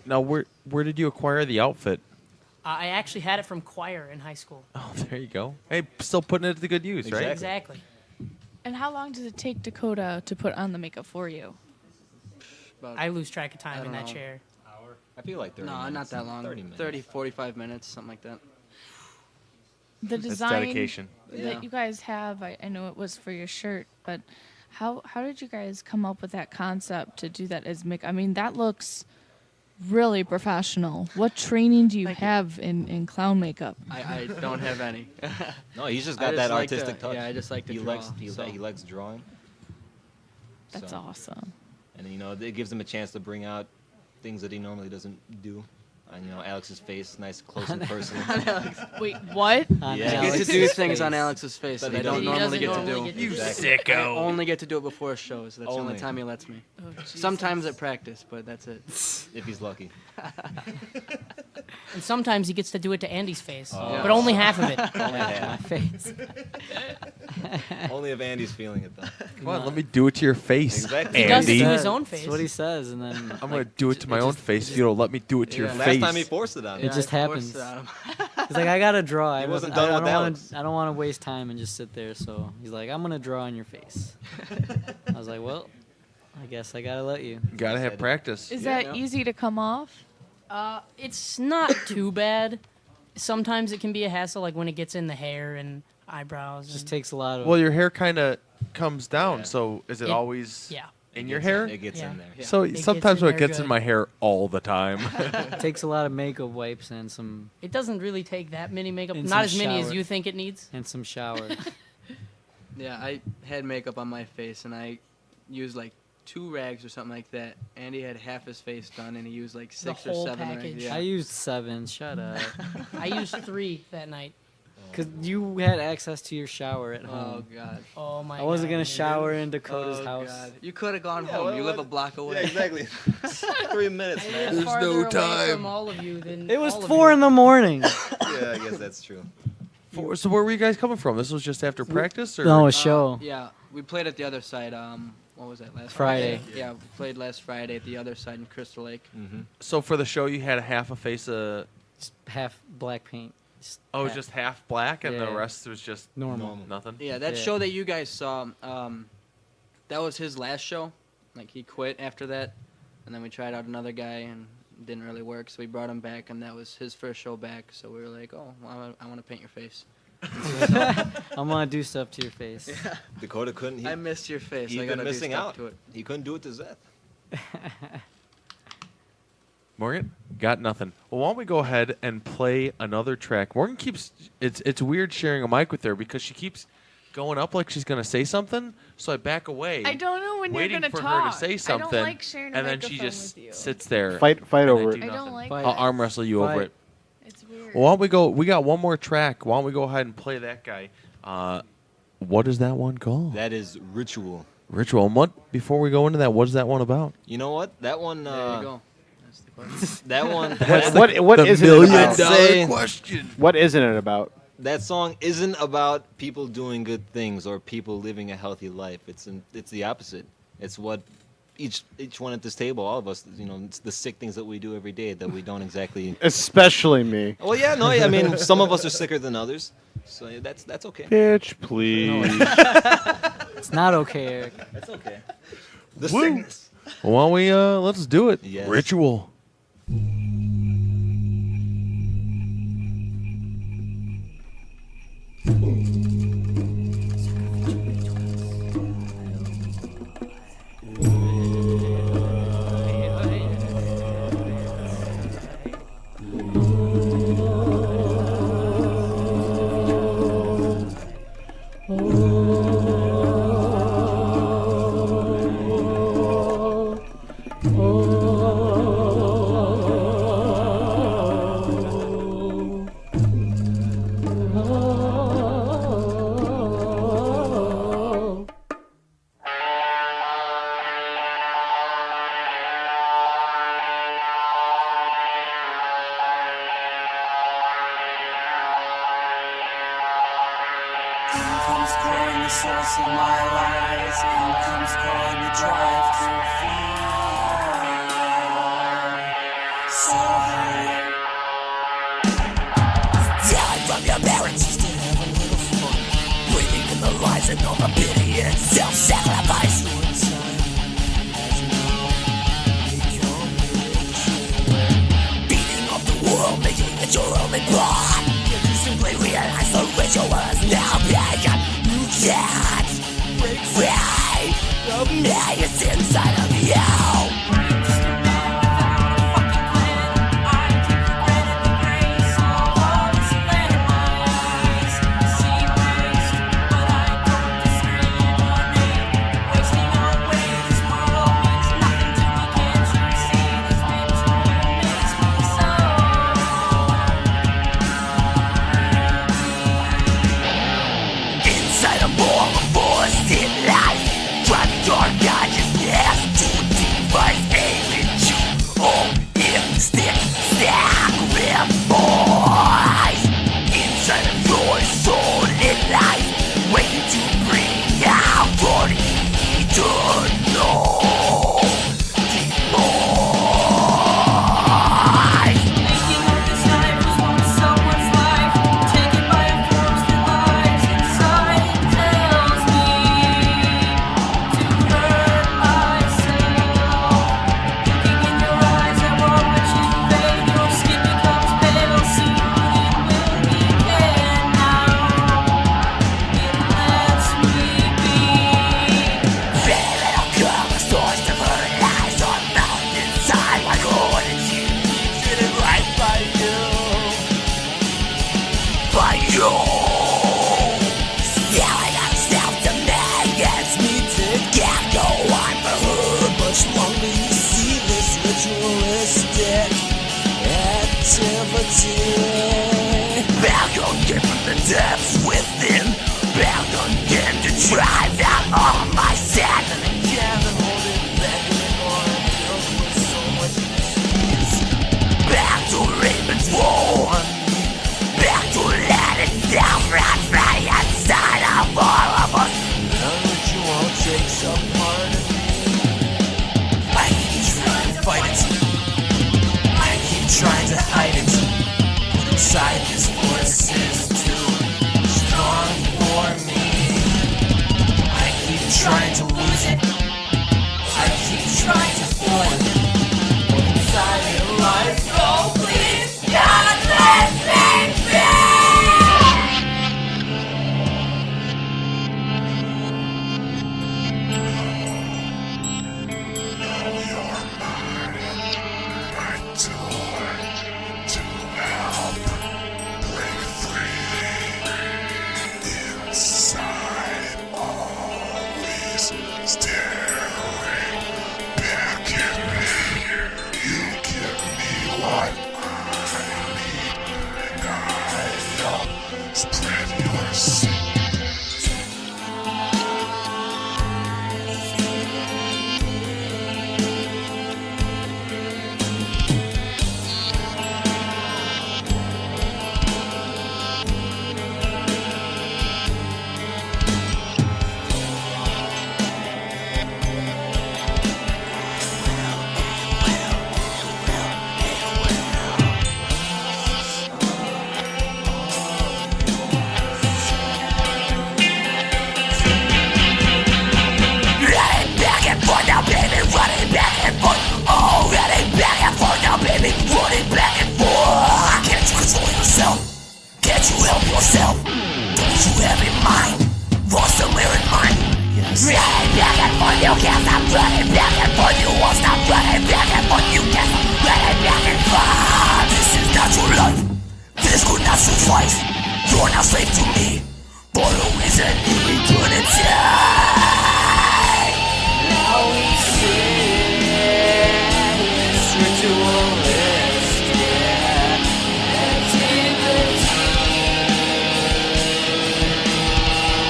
Now, where did you acquire the outfit? I actually had it from choir in high school. Oh, there you go. Hey, still putting it to good use, right? Exactly. And how long does it take Dakota to put on the makeup for you? I lose track of time in that chair. I feel like 30 No, minutes. not that long. 30 minutes. 30, 45 minutes, something like that. The That's design dedication. that Yeah. you guys have, I know it was for your shirt, but how did you guys come up with that concept to do that as makeup? I mean, that looks really professional. What training do you have in clown makeup? I don't have any. No, he's just I got that like to- artistic touch. yeah, I just like to he draw, likes he, so. he likes drawing. That's So- awesome. And you know, it gives him a chance to bring out things that he normally doesn't do. And you know, Alex's face, nice close and personal. Wait, what? Yeah. I get to do things on Alex's face that I don't normally get to do. You I only get to do it before shows. That's the only Only. time he lets me. Oh, Jesus. Sometimes at practice, but that's it. If he's lucky. And sometimes he gets to do it to Andy's face, Oh. but only half of it. Only half. My face. Only if Andy's feeling it though. Come on, let me do it to your face, Exactly. He does it Andy. to his own face. That's what he says, and then I'm going to do it to my own face if you don't let me do it to your Last face. time he forced it on it me. just I forced happens. it on him. He's like, I gotta draw. He wasn't done with don't Alex. I don't want to waste time and just sit there. So he's like, I'm gonna draw on your face. I was like, well, I guess I gotta let you. Gotta have practice. Is that easy to come off? It's not too bad. Sometimes it can be a hassle, like when it gets in the hair and eyebrows. It just and- takes a lot of. Well, your hair kind of comes down, so is it It- always yeah. in your hair? It gets in there. Yeah. So It gets sometimes in when it there gets in good. my hair all the time. It takes a lot of makeup wipes and some It doesn't really take that many makeup. And Not some as many as shower. you think it needs. and some shower. Yeah, I had makeup on my face, and I used like 2 rags or something like that. Andy had half his face done, and he used like 6 or whole 7 package. rags. Yeah. I used 7. Shut up. I used 3 that night. Cause you had access to your shower at Oh home. God. Oh my! I wasn't God, gonna dude. shower in Dakota's Oh, house. God. You could have gone Yeah, home. what- You live a what- block away. Yeah, exactly. 3 minutes, I man. live farther away from all of you than It was all of 4 you. in the morning. Yeah, I guess that's true. So where were you guys coming from? This was just after practice, or No, a show. Yeah, we played at the other side. What was that last Friday. Yeah, we played last Friday at the other side in Crystal Lake. Mm-hmm. so for the show you had a half a face of Just half black paint. Just it was half. just half black, and the Yeah. rest was just Normal. nothing. Yeah, that Yeah. show that you guys saw, that was his last show. Like he quit after that, and then we tried out another guy and it didn't really work. So we brought him back, and that was his first show back. So we were like, oh, well, I want to paint your face. I'm gonna do stuff to your face. Dakota couldn't. I missed your face. He's I been gotta do missing stuff out. to it. He couldn't do it to Zeth. Morgan got nothing. Well, why don't we go ahead and play another track? Morgan keeps it's weird sharing a mic with her because she keeps going up like she's gonna say something. So I back away. I don't know when you're waiting gonna for talk. her to say something, I don't like sharing a and then she microphone just with you. sits there. Fight and over do it. I don't nothing. like Fight. I'll that. arm wrestle you over Fight. it. It's weird. Well, why don't we go? We got one more track. Why don't we go ahead and play that guy? What is that one called? That is Ritual. Ritual. And what? Before we go into that, what is that one about? You know what? That one. There you go. That's the question. That one. What the isn't it about? $1,000,000 question. What isn't it about? That song isn't about people doing good things or people living a healthy life. It's the opposite. It's what each one at this table, all of us, it's the sick things that we do every day that we don't exactly. Especially me. Well, yeah, no, I mean, some of us are sicker than others, so yeah, that's okay. Bitch, please. It's not okay, Eric. It's okay. The Woo. sickness. Well, why don't we let's do it. Yes. Ritual. Oh It's inside of you. Inside a ball of bullshit lies, driving dark consciousness to a device aiming you. Oh, instant sacrifice. Inside of your soul it lies, waiting to bring out for the eternal demise. Making up this life was once someone's life, taken by a force that lies inside. It tells me to hurt myself. Looking in your eyes, I watch you fade. Your skin becomes pale, soon it will begin. Now it lets me be. Very little come a source of her lies on mountainside. Like all that you did it right by you. By you. Selling ourselves to maggots, need to get go on for her much longer. You see this ritualistic activity. Bound again from the depths within, bound again to drive out all my sadness. And I can't hold it back anymore. I'm filled with so much disease. Back to Raven's Woe. Back to let it down right inside of all of us. None that you won't take some part of me. I keep trying to fight it. I keep trying to hide it. But inside this force is too strong for me. I keep trying to lose it. I keep trying to fool it. But inside it lies, oh please, God let me be. Inside, always staring back at me. You give me what I need, and I'll spread your seed. Running back and forth now, baby, running back and forth. Oh, running back and forth now, baby, running back and forth. Can't you control yourself? Can't you help yourself? Don't you have in mind? Lost somewhere in mind? Yes. Running back and forth, you can't stop running back and forth. You won't stop running back and forth. You can't stop running back and forth. This is not your life. This could not suffice. You're not slave to me. For no reason you couldn't die. Now we see this ritualistic activity,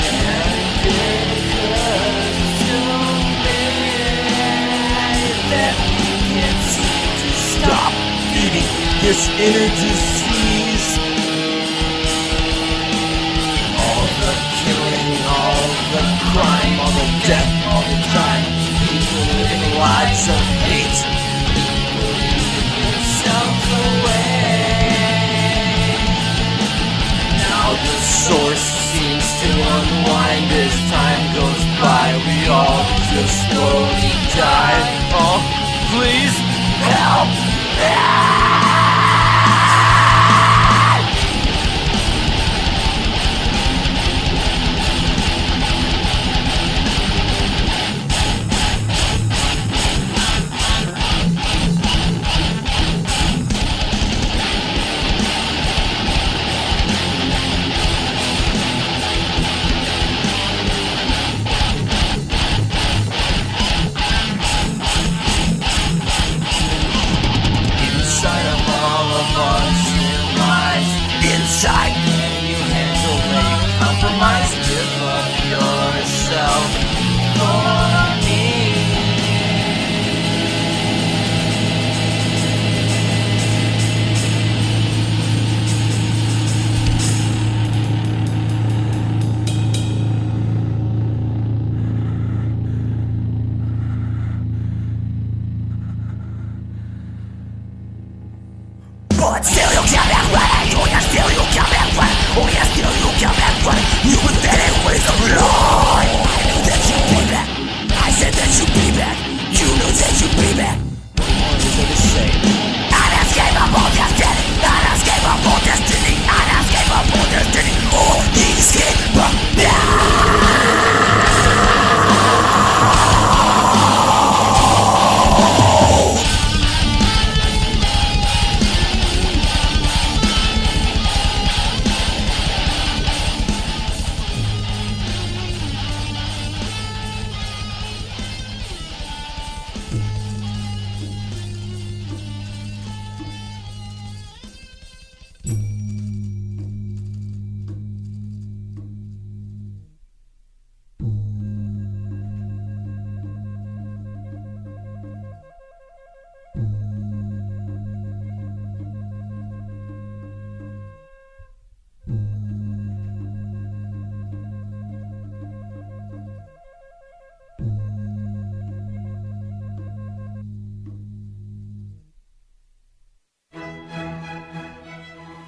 and it occurs to me that we can't seem to stop feeding this inner disease. All the killing, all the crime, all the death, all the time. People living lives of hate, people giving themselves away. Now the source seems to unwind as time goes by. We all just slowly die. Oh, please help me! You pathetic ways of life. I knew that you'd be back. I said that you'd be back. You knew that you'd be back. What more is there to say? Unescapable destiny. Unescapable destiny. Unescapable destiny. Oh,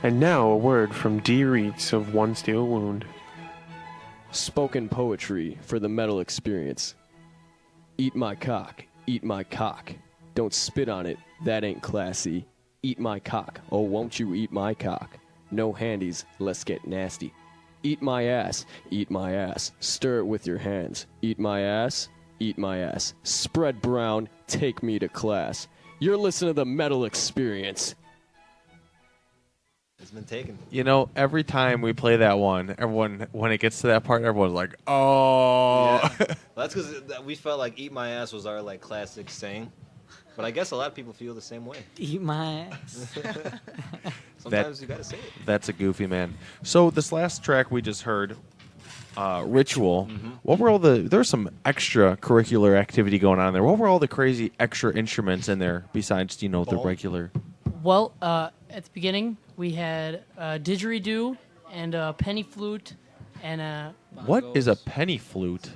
And now a word from D. Reitz of One Steel Wound. Spoken poetry for the metal experience. Eat my cock, eat my cock. Don't spit on it, that ain't classy. Eat my cock, oh won't you eat my cock? No handies, let's get nasty. Eat my ass, stir it with your hands. Eat my ass, spread brown, take me to class. You're listening to the metal experience. It's been taken. You know, every time we play that one, everyone, when it gets to that part, everyone's like, oh. Yeah. Well, that's because we felt like "eat my ass" was our like classic saying, but I guess a lot of people feel the same way. Eat my ass. Sometimes you gotta say it. That's a goofy man. So this last track we just heard, Ritual. Mm-hmm. What were all there was some extracurricular activity going on there. What were all the crazy extra instruments in there besides, the regular? Well, at the beginning, we had a didgeridoo and a penny flute and a... What is a penny flute?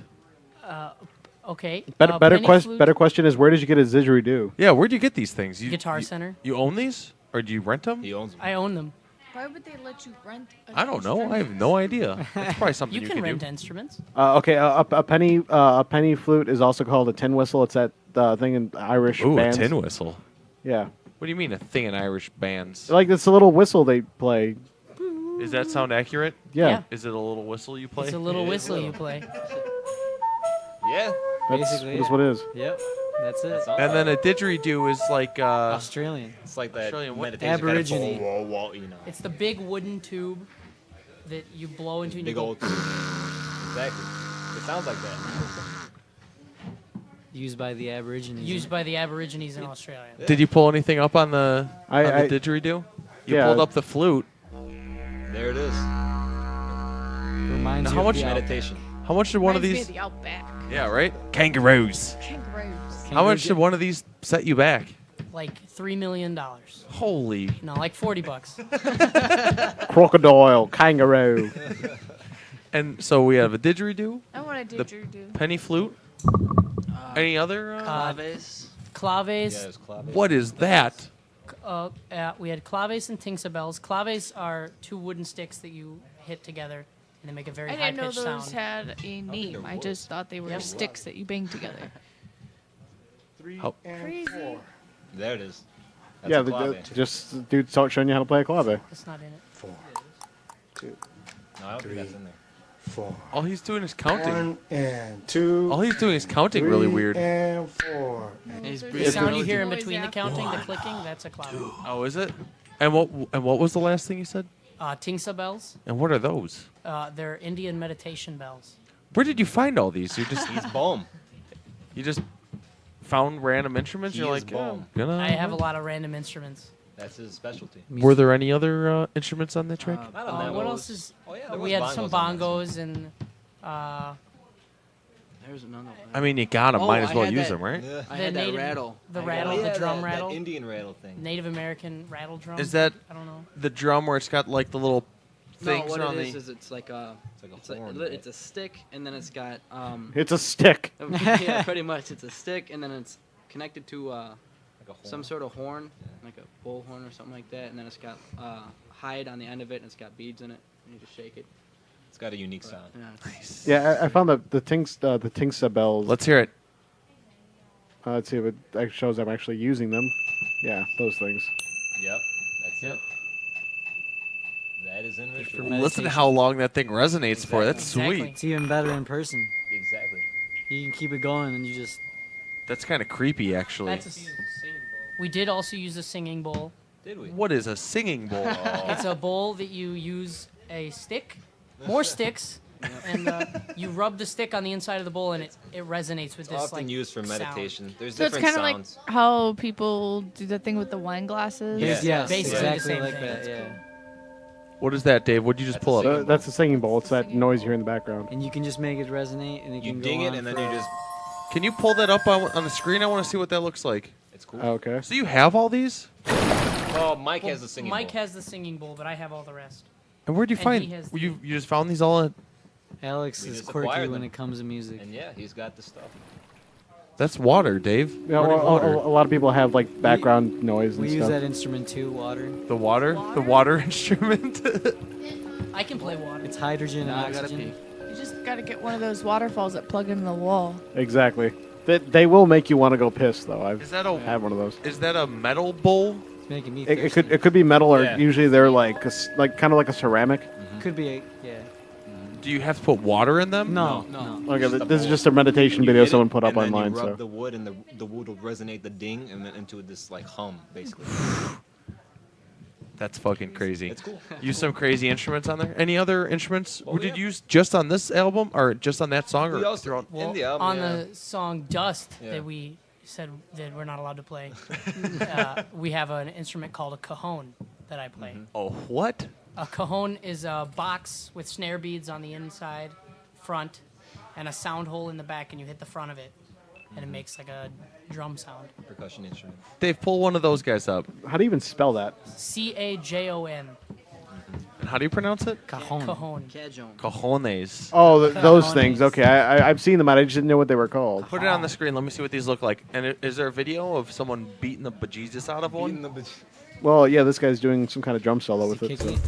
Okay. Better question is, where did you get a didgeridoo? Yeah, where'd you get these things? Guitar Center. You own these? Or do you rent them? He owns them. I own them. Why would they let you rent? I don't know. I have no idea. That's probably something you can could rent do. instruments. Okay, a penny flute is also called a tin whistle. It's that thing in Irish Ooh, bands. a tin whistle. Yeah. What do you mean a thing in Irish bands? Like it's a little whistle they play. Does that sound accurate? Yeah. Is it a little whistle you play? It's a little whistle you play. Yeah. Basically, That's what it is. Yep, that's it. And then a didgeridoo is like Australian. It's like that Australian what? meditation Aborigine. Kind of whoa, you know. It's the big wooden tube that you blow into. And Big you go, old. Exactly. It sounds like that. Used by the Aborigines. Used by the Aborigines in Australia. Did you pull anything up on the I- didgeridoo? You Yeah. pulled up the flute. There it is. Reminds Now, you how of much? the Meditation. How much did one of Reminds these? me of the Outback. Yeah, right. Kangaroos. Kangaroos. How much did one of these set you back? Like $3 million. Holy. No, like $40. Crocodile, kangaroo. And so we have a didgeridoo. I want a the didgeridoo. penny flute. Any other? Claves. Claves. Yeah, it was clave. What is that? We had claves and tingsabells. Claves are two wooden sticks that you hit together, and they make a very I didn't know high-pitched those sound. had a name. I just thought they were Yep. sticks that you bang together. How- Crazy. There it is. That's Yeah, a clave. just dude showing you how to play a clave. It's not in it. 4, 2, No, I don't think that's in there. 4. All he's doing is counting. 1 and 2. All he's doing is counting really 3 weird. And 4. The sound you hear in between the counting, the clicking, that's a clave. Oh, is it? And what was the last thing you said? Tingsa bells. And what are those? They're Indian meditation bells. Where did you find all these? You just He's boom. you just found random instruments. He You're is like, bomb. I have a lot of random instruments. That's his specialty. Were there any other instruments on that track? Not on What those. else is? Oh, yeah, there we was had some on this. bongos and. There's another one. I mean, you got 'em. Oh, Might as I well had use that- them, right? Yeah. I had that native, rattle. The I rattle, Yeah, the drum that rattle. Indian rattle thing. Native American rattle drum. Is that I don't know. the drum where it's got like the little No, things what on it is the? it's like a It's like a horn, right? it's a stick and then it's got It's a stick. yeah, pretty much it's a stick and then it's connected to Like a horn. some sort of horn, like a bullhorn or something like that, and then it's got hide on the end of it and it's got beads in it and you just shake it. got a unique sound. Nice. Yeah, I found the Tingsa bells. Let's hear it. Let's see if it actually shows I'm actually using them. Yeah, those things. Yep, that's it. That is in ritual. Listen to how long that thing resonates for. That's sweet. It's even better in person. Exactly. You can keep it going, and you just. That's kind of creepy, actually. We did also use a singing bowl. Did we? What is a singing bowl? It's a bowl that you use a stick, more sticks, and you rub the stick on the inside of the bowl, and it resonates with It's this. often like, used for sound. meditation. There's So it's different kind of like sounds. how people do the thing with the wine glasses. Yes, basically exactly the same like thing. that. Yeah. What is that, Dave? What'd you just pull up? That's a singing bowl. It's that noise you hear in the background. And you can just make it resonate, and it You can ding go it, on and then for- you just. Can you pull that up on the screen? I want to see what that looks like. It's cool. Okay. So you have all these? Oh, Mike Well, has the singing Mike bowl. has the singing bowl, but I have all the rest. And where'd you And find? he has You just found these all at? Alex We is just quirky acquired when them. it comes to music. And yeah, he's got the stuff. That's water, Dave. Yeah, Running well, water. a lot of people have like background noise and We use stuff. that instrument too, water. The water instrument. I can play water. It's hydrogen Nah, I and gotta oxygen. You just gotta get one of those waterfalls that plug into the wall. Exactly. They will make you want to go piss though. I've Is that a had one of those. Is that a metal bowl? It's making me. It could be metal or Yeah. usually they're like kind of like a ceramic. Could be a yeah. Do you have to put water in them? No. Okay, Just the this is bowl. just a meditation You video hit it, someone put up and then online. You rub So the wood, and the wood will resonate the ding, and then into this like hum, basically. That's fucking crazy. It's cool. Use some crazy instruments on there. Any other instruments? Did you use just on this album or just on that song? We Or also throughout? in the album on yeah. the song Dust Yeah. that we said that we're not allowed to play, we have an instrument called a cajon that I play. Oh, what? A cajon is a box with snare beads on the inside, front, and a sound hole in the back, and you hit the front of it, and it makes like a drum sound. Percussion instrument. Dave, pull one of those guys up. how do you even spell that? Cajon. And how do you pronounce it? Cajon. Cajon. Cajon. Cojones. Oh, those Cajones. things. Okay, I've seen them. I just didn't know what they were called. Put it on the screen. Let me see what these look like. And is there a video of someone beating the bejesus out of one? Well, yeah, this guy's doing some kind of drum solo with it. Kicky. So.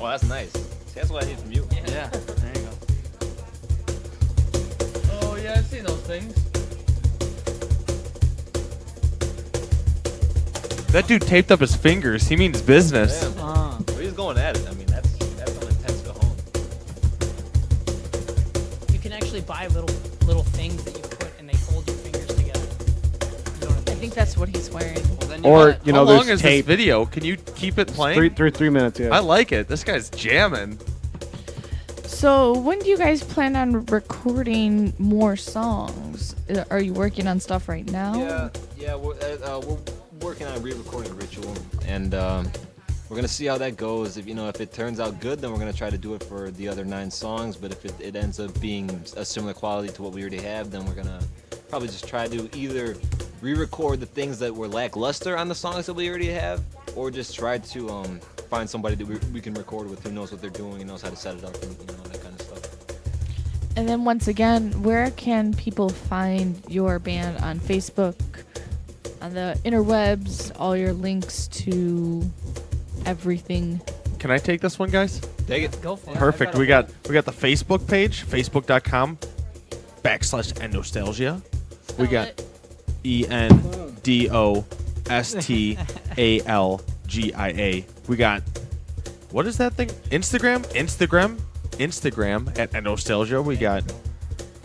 Oh, that's nice. See, that's what I need from you. Yeah. There you go. Oh yeah, I've seen those things. That dude taped up his fingers. He means business. Damn. Well, he's going at it. I mean, that's an intense cajon. You can actually buy little things that you put, and they hold your fingers together. You know what I I mean? think that's what he's wearing. Well, then you Or got- you know, How long there's is tape. this video? Can you keep it playing? Three minutes. Yeah. I like it. This guy's jamming. So when do you guys plan on recording more songs? Are you working on stuff right now? Yeah, we're working on re-recording Ritual, and we're gonna see how that goes. If it turns out good, then we're gonna try to do it for the other 9 songs. But if it ends up being a similar quality to what we already have, then we're gonna probably just try to either re-record the things that were lackluster on the songs that we already have, or just try to find somebody that we can record with who knows what they're doing and knows how to set it up and that kind of stuff. And then once again, where can people find your band on Facebook, on the interwebs, all your links to everything? Can I take this one, guys? Take it. Go for it. Perfect. We got the Facebook page, facebook.com/Endostalgia. We got ENDOSTALGIA. We got, what is that thing? Instagram at Endostalgia. We got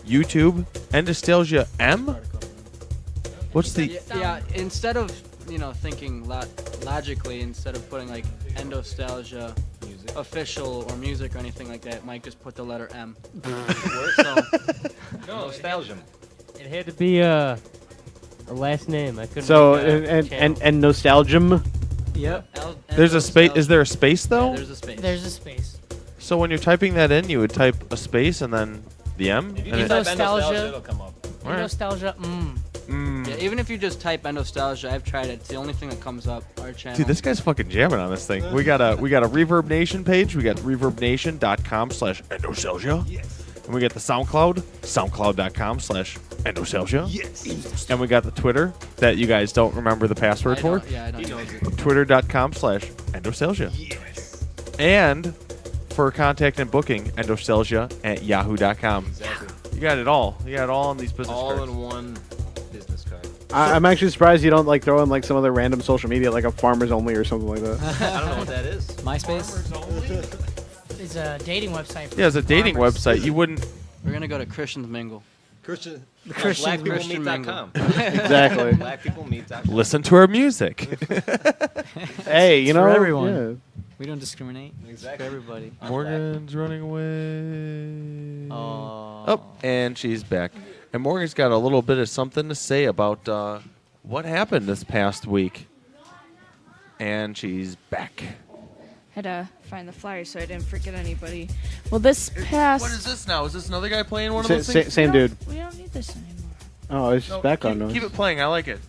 YouTube, Endostalgia M. What's the? Yeah, instead of thinking logically, instead of putting like Endostalgia official or music or anything like that, Mike just put the letter M. So, Nostalgia. It had to be a last name. I couldn't. So make a channel. and nostalgium. Yep. There's a space. Is there a space though? Yeah, there's a space. There's a space. So when you're typing that in, you would type a space and then the M. If you and just it- type Endostalgia, it'll come up. Alright. Nostalgia. Yeah, even if you just type Endostalgia, I've tried it. It's the only thing that comes up. Our channel. Dude, this guy's fucking jamming on this thing. We got a Reverb Nation page. We got reverbnation.com/Endostalgia. Yes. And we got the SoundCloud, soundcloud.com/Endostalgia. Yes. And we got the Twitter that you guys don't remember the password for. Yeah, I don't know. Twitter.com/Endostalgia. Yes. And for contact and booking, endostalgia@yahoo.com. Exactly. You got it all. You got it all on these business All cards. in one business card. I'm actually surprised you don't like throw in like some other random social media, like a farmers only or something like that. I don't know what that is. MySpace? It's a dating website. For Yeah, it's a dating farmers. website. You wouldn't. We're gonna go to Christian's Mingle. Christian. BlackPeopleMeet.com. Exactly. BlackPeopleMeet.com. Listen to our music. Hey, you It's know, for everyone. yeah. We don't discriminate. Exactly. For everybody. Morgan's running away. Oh. And she's back. And Morgan's got a little bit of something to say about what happened this past week. And she's back. Had to find the flyer so I didn't forget anybody. Well, this past. What is this now? Is this another guy playing one of Sa- those sa- things? same dude. We don't need this anymore. Oh, it's just background noise. Keep it playing. I like it.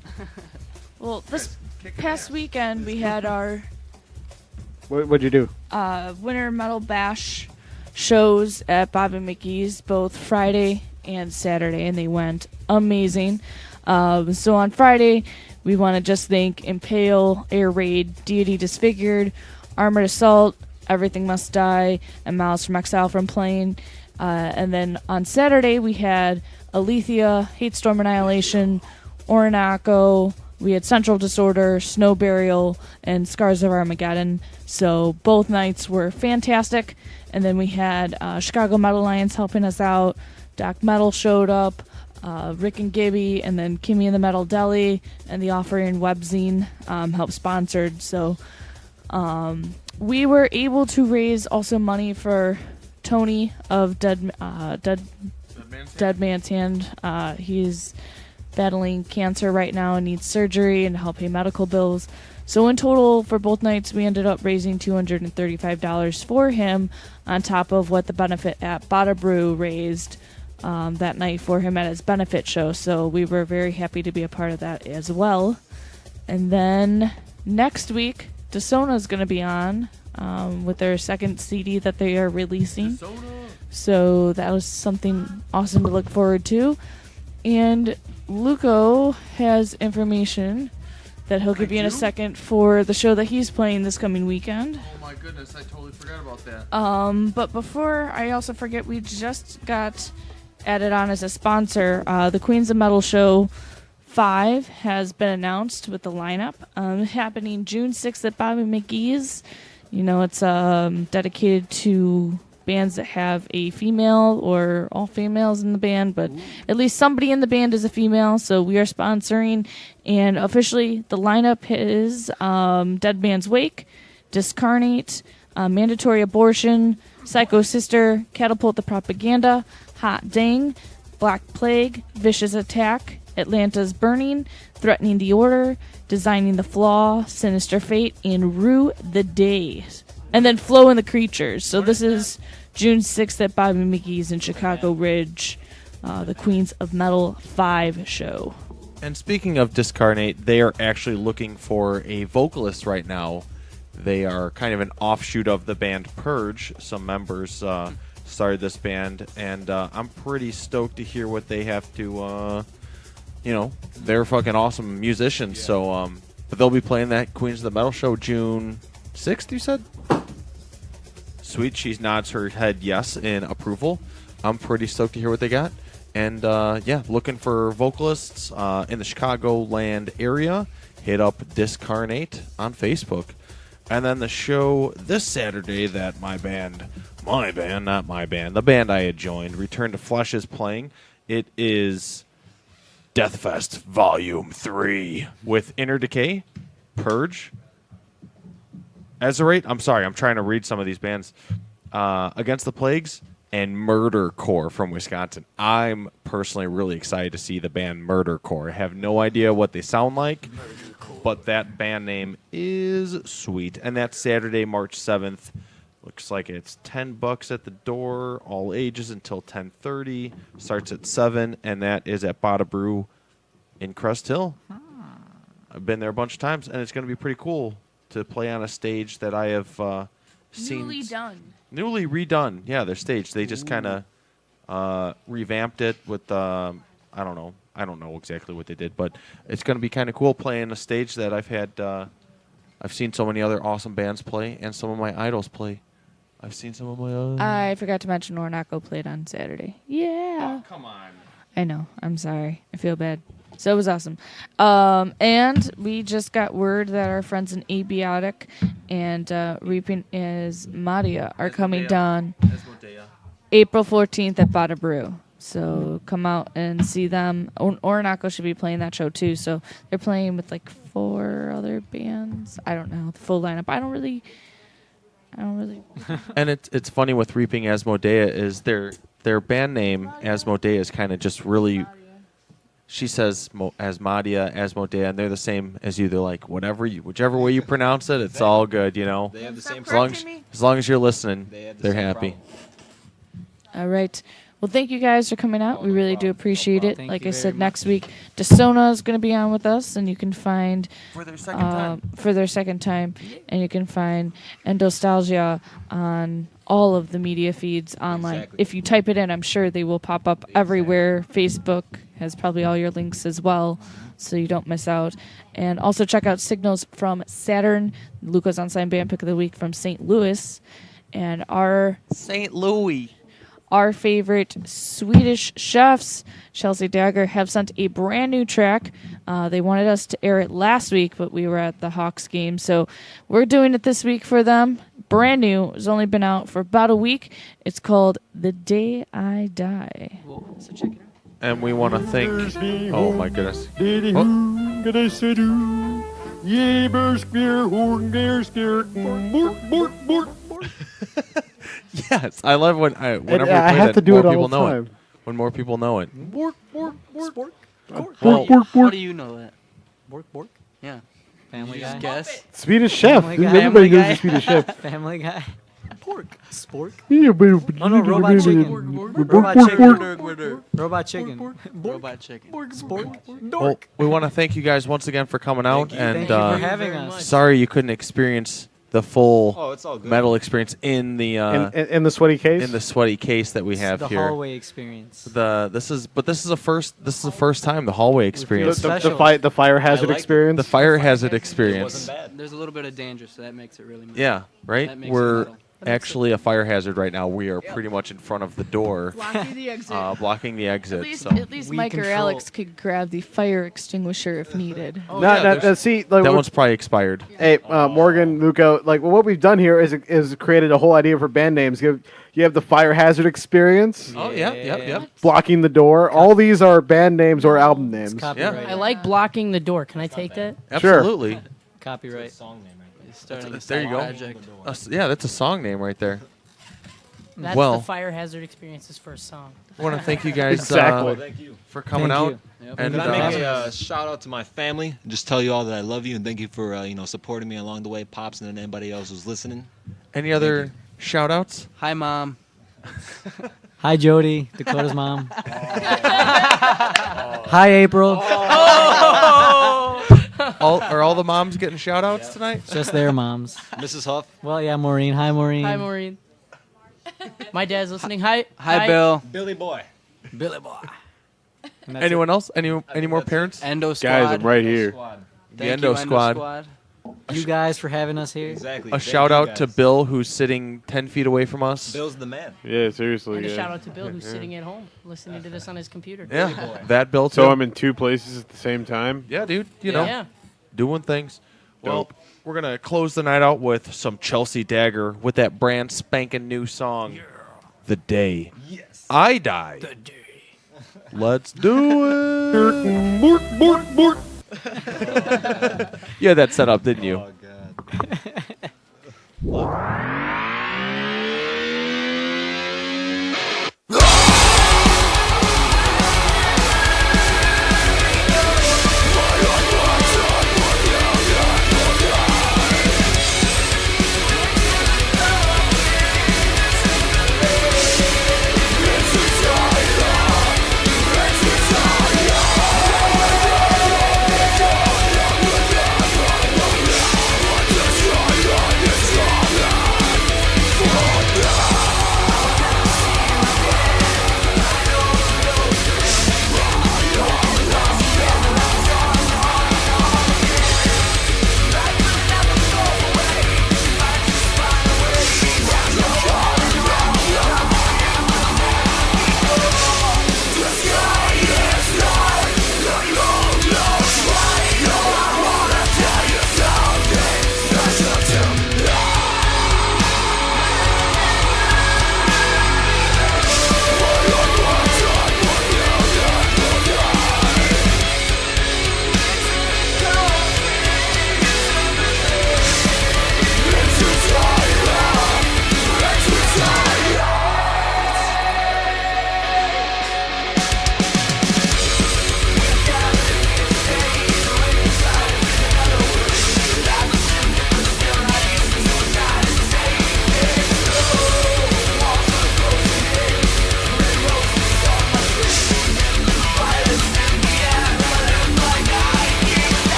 Well, this past weekend we had our What'd you do? Winter Metal Bash shows at Bobby McGee's both Friday and Saturday, and they went amazing. So on Friday, we want to just thank Impale, Air Raid, Deity Disfigured, Armored Assault, Everything Must Die, and Miles from Exile from playing. And then on Saturday, we had Alethea, Hate Storm Annihilation, Orinoco. We had Central Disorder, Snow Burial, and Scars of Armageddon. So both nights were fantastic. And then we had Chicago Metal Alliance helping us out. Doc Metal showed up, Rick and Gibby, and then Kimmy and the Metal Deli, and the Offering Webzine helped sponsored. So we were able to raise also money for Tony of Dead Man's Hand. He's battling cancer right now and needs surgery and to help pay medical bills. So in total, for both nights, we ended up raising $235 for him, on top of what the benefit at Bada Brew raised that night for him at his benefit show. So we were very happy to be a part of that as well. And then next week, DeSona's going to be on with their second CD that they are releasing. So that was something awesome to look forward to. And Luco has information that he'll give you in a second for the show that he's playing this coming weekend. Oh my goodness, I totally forgot about that. But before I also forget, we just got added on as a sponsor. The Queens of Metal Show 5 has been announced with the lineup. Happening June 6th at Bobby McGee's. You know, it's dedicated to bands that have a female or all females in the band, but at least somebody in the band is a female, so we are sponsoring. And officially, the lineup is Dead Man's Wake, Discarnate, Mandatory Abortion, Psycho Sister, Catapult the Propaganda, Hot Dang, Black Plague, Vicious Attack, Atlanta's Burning, Threatening the Order, Designing the Flaw, Sinister Fate, and Rue the Day. And then Flow and the Creatures. So this is June 6th at Bobby McGee's in Chicago Ridge, the Queens of Metal 5 show. And speaking of Discarnate, they are actually looking for a vocalist right now. They are kind of an offshoot of the band Purge. Some members started this band, and I'm pretty stoked to hear what they have to, they're fucking awesome musicians. Yeah. So, but they'll be playing that Queens of the Metal show June 6th, you said? Sweet. She nods her head yes in approval. I'm pretty stoked to hear what they got. And, looking for vocalists in the Chicagoland area. Hit up Discarnate on Facebook. And then the show this Saturday that the band I had joined, Return to Flesh is playing. It is Deathfest Volume 3 with Inner Decay, Purge, Ezerate. I'm sorry, I'm trying to read some of these bands. Against the Plagues and Murder Core from Wisconsin. I'm personally really excited to see the band Murder Core. I have no idea what they sound like, but that band name is sweet. And that's Saturday, March 7th. Looks like it's $10 at the door, all ages until 10:30. Starts at 7, and that is at Bada Brew in Crest Hill. I've been there a bunch of times, and it's going to be pretty cool to play on a stage that I have seen. Newly redone. Yeah, their stage. They just kind of revamped it with, I don't know. I don't know exactly what they did, but it's going to be kind of cool playing a stage that I've had, I've seen so many other awesome bands play and some of my idols play. I've seen some of my own. I forgot to mention Ornaco played on Saturday. Yeah. Come on. I know. I'm sorry. I feel bad. So it was awesome. And we just got word that our friends in Abiotic and Reaping is Madia are coming down April 14th at Bada Brew. So come out and see them. Ornaco should be playing that show too. So they're playing with like 4 other bands. I don't know the full lineup. I don't really. And it's funny with Reaping Asmodea is their band name Asmodea is kind of just really. She says Asmodia, Asmodea, and they're the same as you. They're like whichever way you pronounce it, it's all good, you know. They have the same as long as you're listening, the they're same happy. All right. Well, thank you guys for coming out. We really do appreciate it. Thank Like you I said, very next week, DeSona is going to be on with us, and you can find For their second time. For their second time, and you can find Endostalgia on all of the media feeds online. Exactly. If you type it in, I'm sure they will pop up everywhere. Facebook has probably all your links as well, so you don't miss out. And also check out Signals from Saturn, Luca's Unsigned Band Pick of the Week from St. Louis, and our St. Louis. Our favorite Swedish chefs, Chelsea Dagger, have sent a brand new track. They wanted us to air it last week, but we were at the Hawks game, so we're doing it this week for them. Brand new. It's only been out for about a week. It's called The Day I Die. So check it out. And we want to thank. Oh my goodness. Yes, I love whenever we play I have that, to do more it all people the know time. it. When more people know it. How do you know that? Bork. Yeah. Family You Guy. just guess. Swedish Chef. Family Guy. Everybody Family knows Guy. the Swedish Chef. Family Guy. Pork. Spork. Oh no, Robot Chicken. Robot Chicken. Robot Chicken. Robot chicken. Spork. Well, we want to thank you guys once again for coming out. And Thank you for having us. sorry you couldn't experience the full Oh, it's all good. metal experience in the In the sweaty case. in the sweaty case that we have The here. hallway experience. This is the first time the hallway experience. The fire hazard experience. The fire hazard experience. There's a little bit of danger, so that makes it really metal. Yeah, right? That makes it We're metal. actually a fire hazard right now. We are pretty much in front of the door. Blocking the exit. Blocking the exit. At least Mike or Alex could grab the fire extinguisher if needed. See, like, that one's probably expired. Hey, Morgan, Luco, like what we've done here is created a whole idea for band names. You have the fire hazard experience. Oh yeah, yep. Blocking the door. All these are band names or album names. I like blocking the door. Can I take that? Absolutely. Copyright. There you go. Yeah, that's a song name right there. That's well, the Fire Hazard Experience's first song. I want to thank you guys Thank you. for coming out. And can I make a shout out to my family? Just tell you all that I love you and thank you for supporting me along the way, Pops, and anybody else who's listening. Any other shout outs? Hi, Mom. Hi, Jody, Dakota's mom. Hi, April. Are all the moms getting shout outs tonight? Just their moms. Mrs. Huff. Well, yeah, Maureen. Hi, Maureen. Hi, Maureen. My dad's listening. Hi, Bill. Billy Boy. Billy Boy. Anyone else? Any more parents? Endo Squad. Guys, I'm right here. The Endo Squad. You guys for having us here. Exactly. A shout out to Bill, who's sitting 10 feet away from us. Bill's the man. Yeah, seriously. And a yeah. shout out to Bill, who's sitting at home listening to this on his computer. Yeah, that Bill too. So I'm in 2 places at the same time. Yeah, dude. You know, Yeah. doing things. Well, Dope. we're gonna close the night out with some Chelsea Dagger with that brand spanking new song, "The Day I Die." The day. Let's do it. You had that set up, didn't you? Oh, God.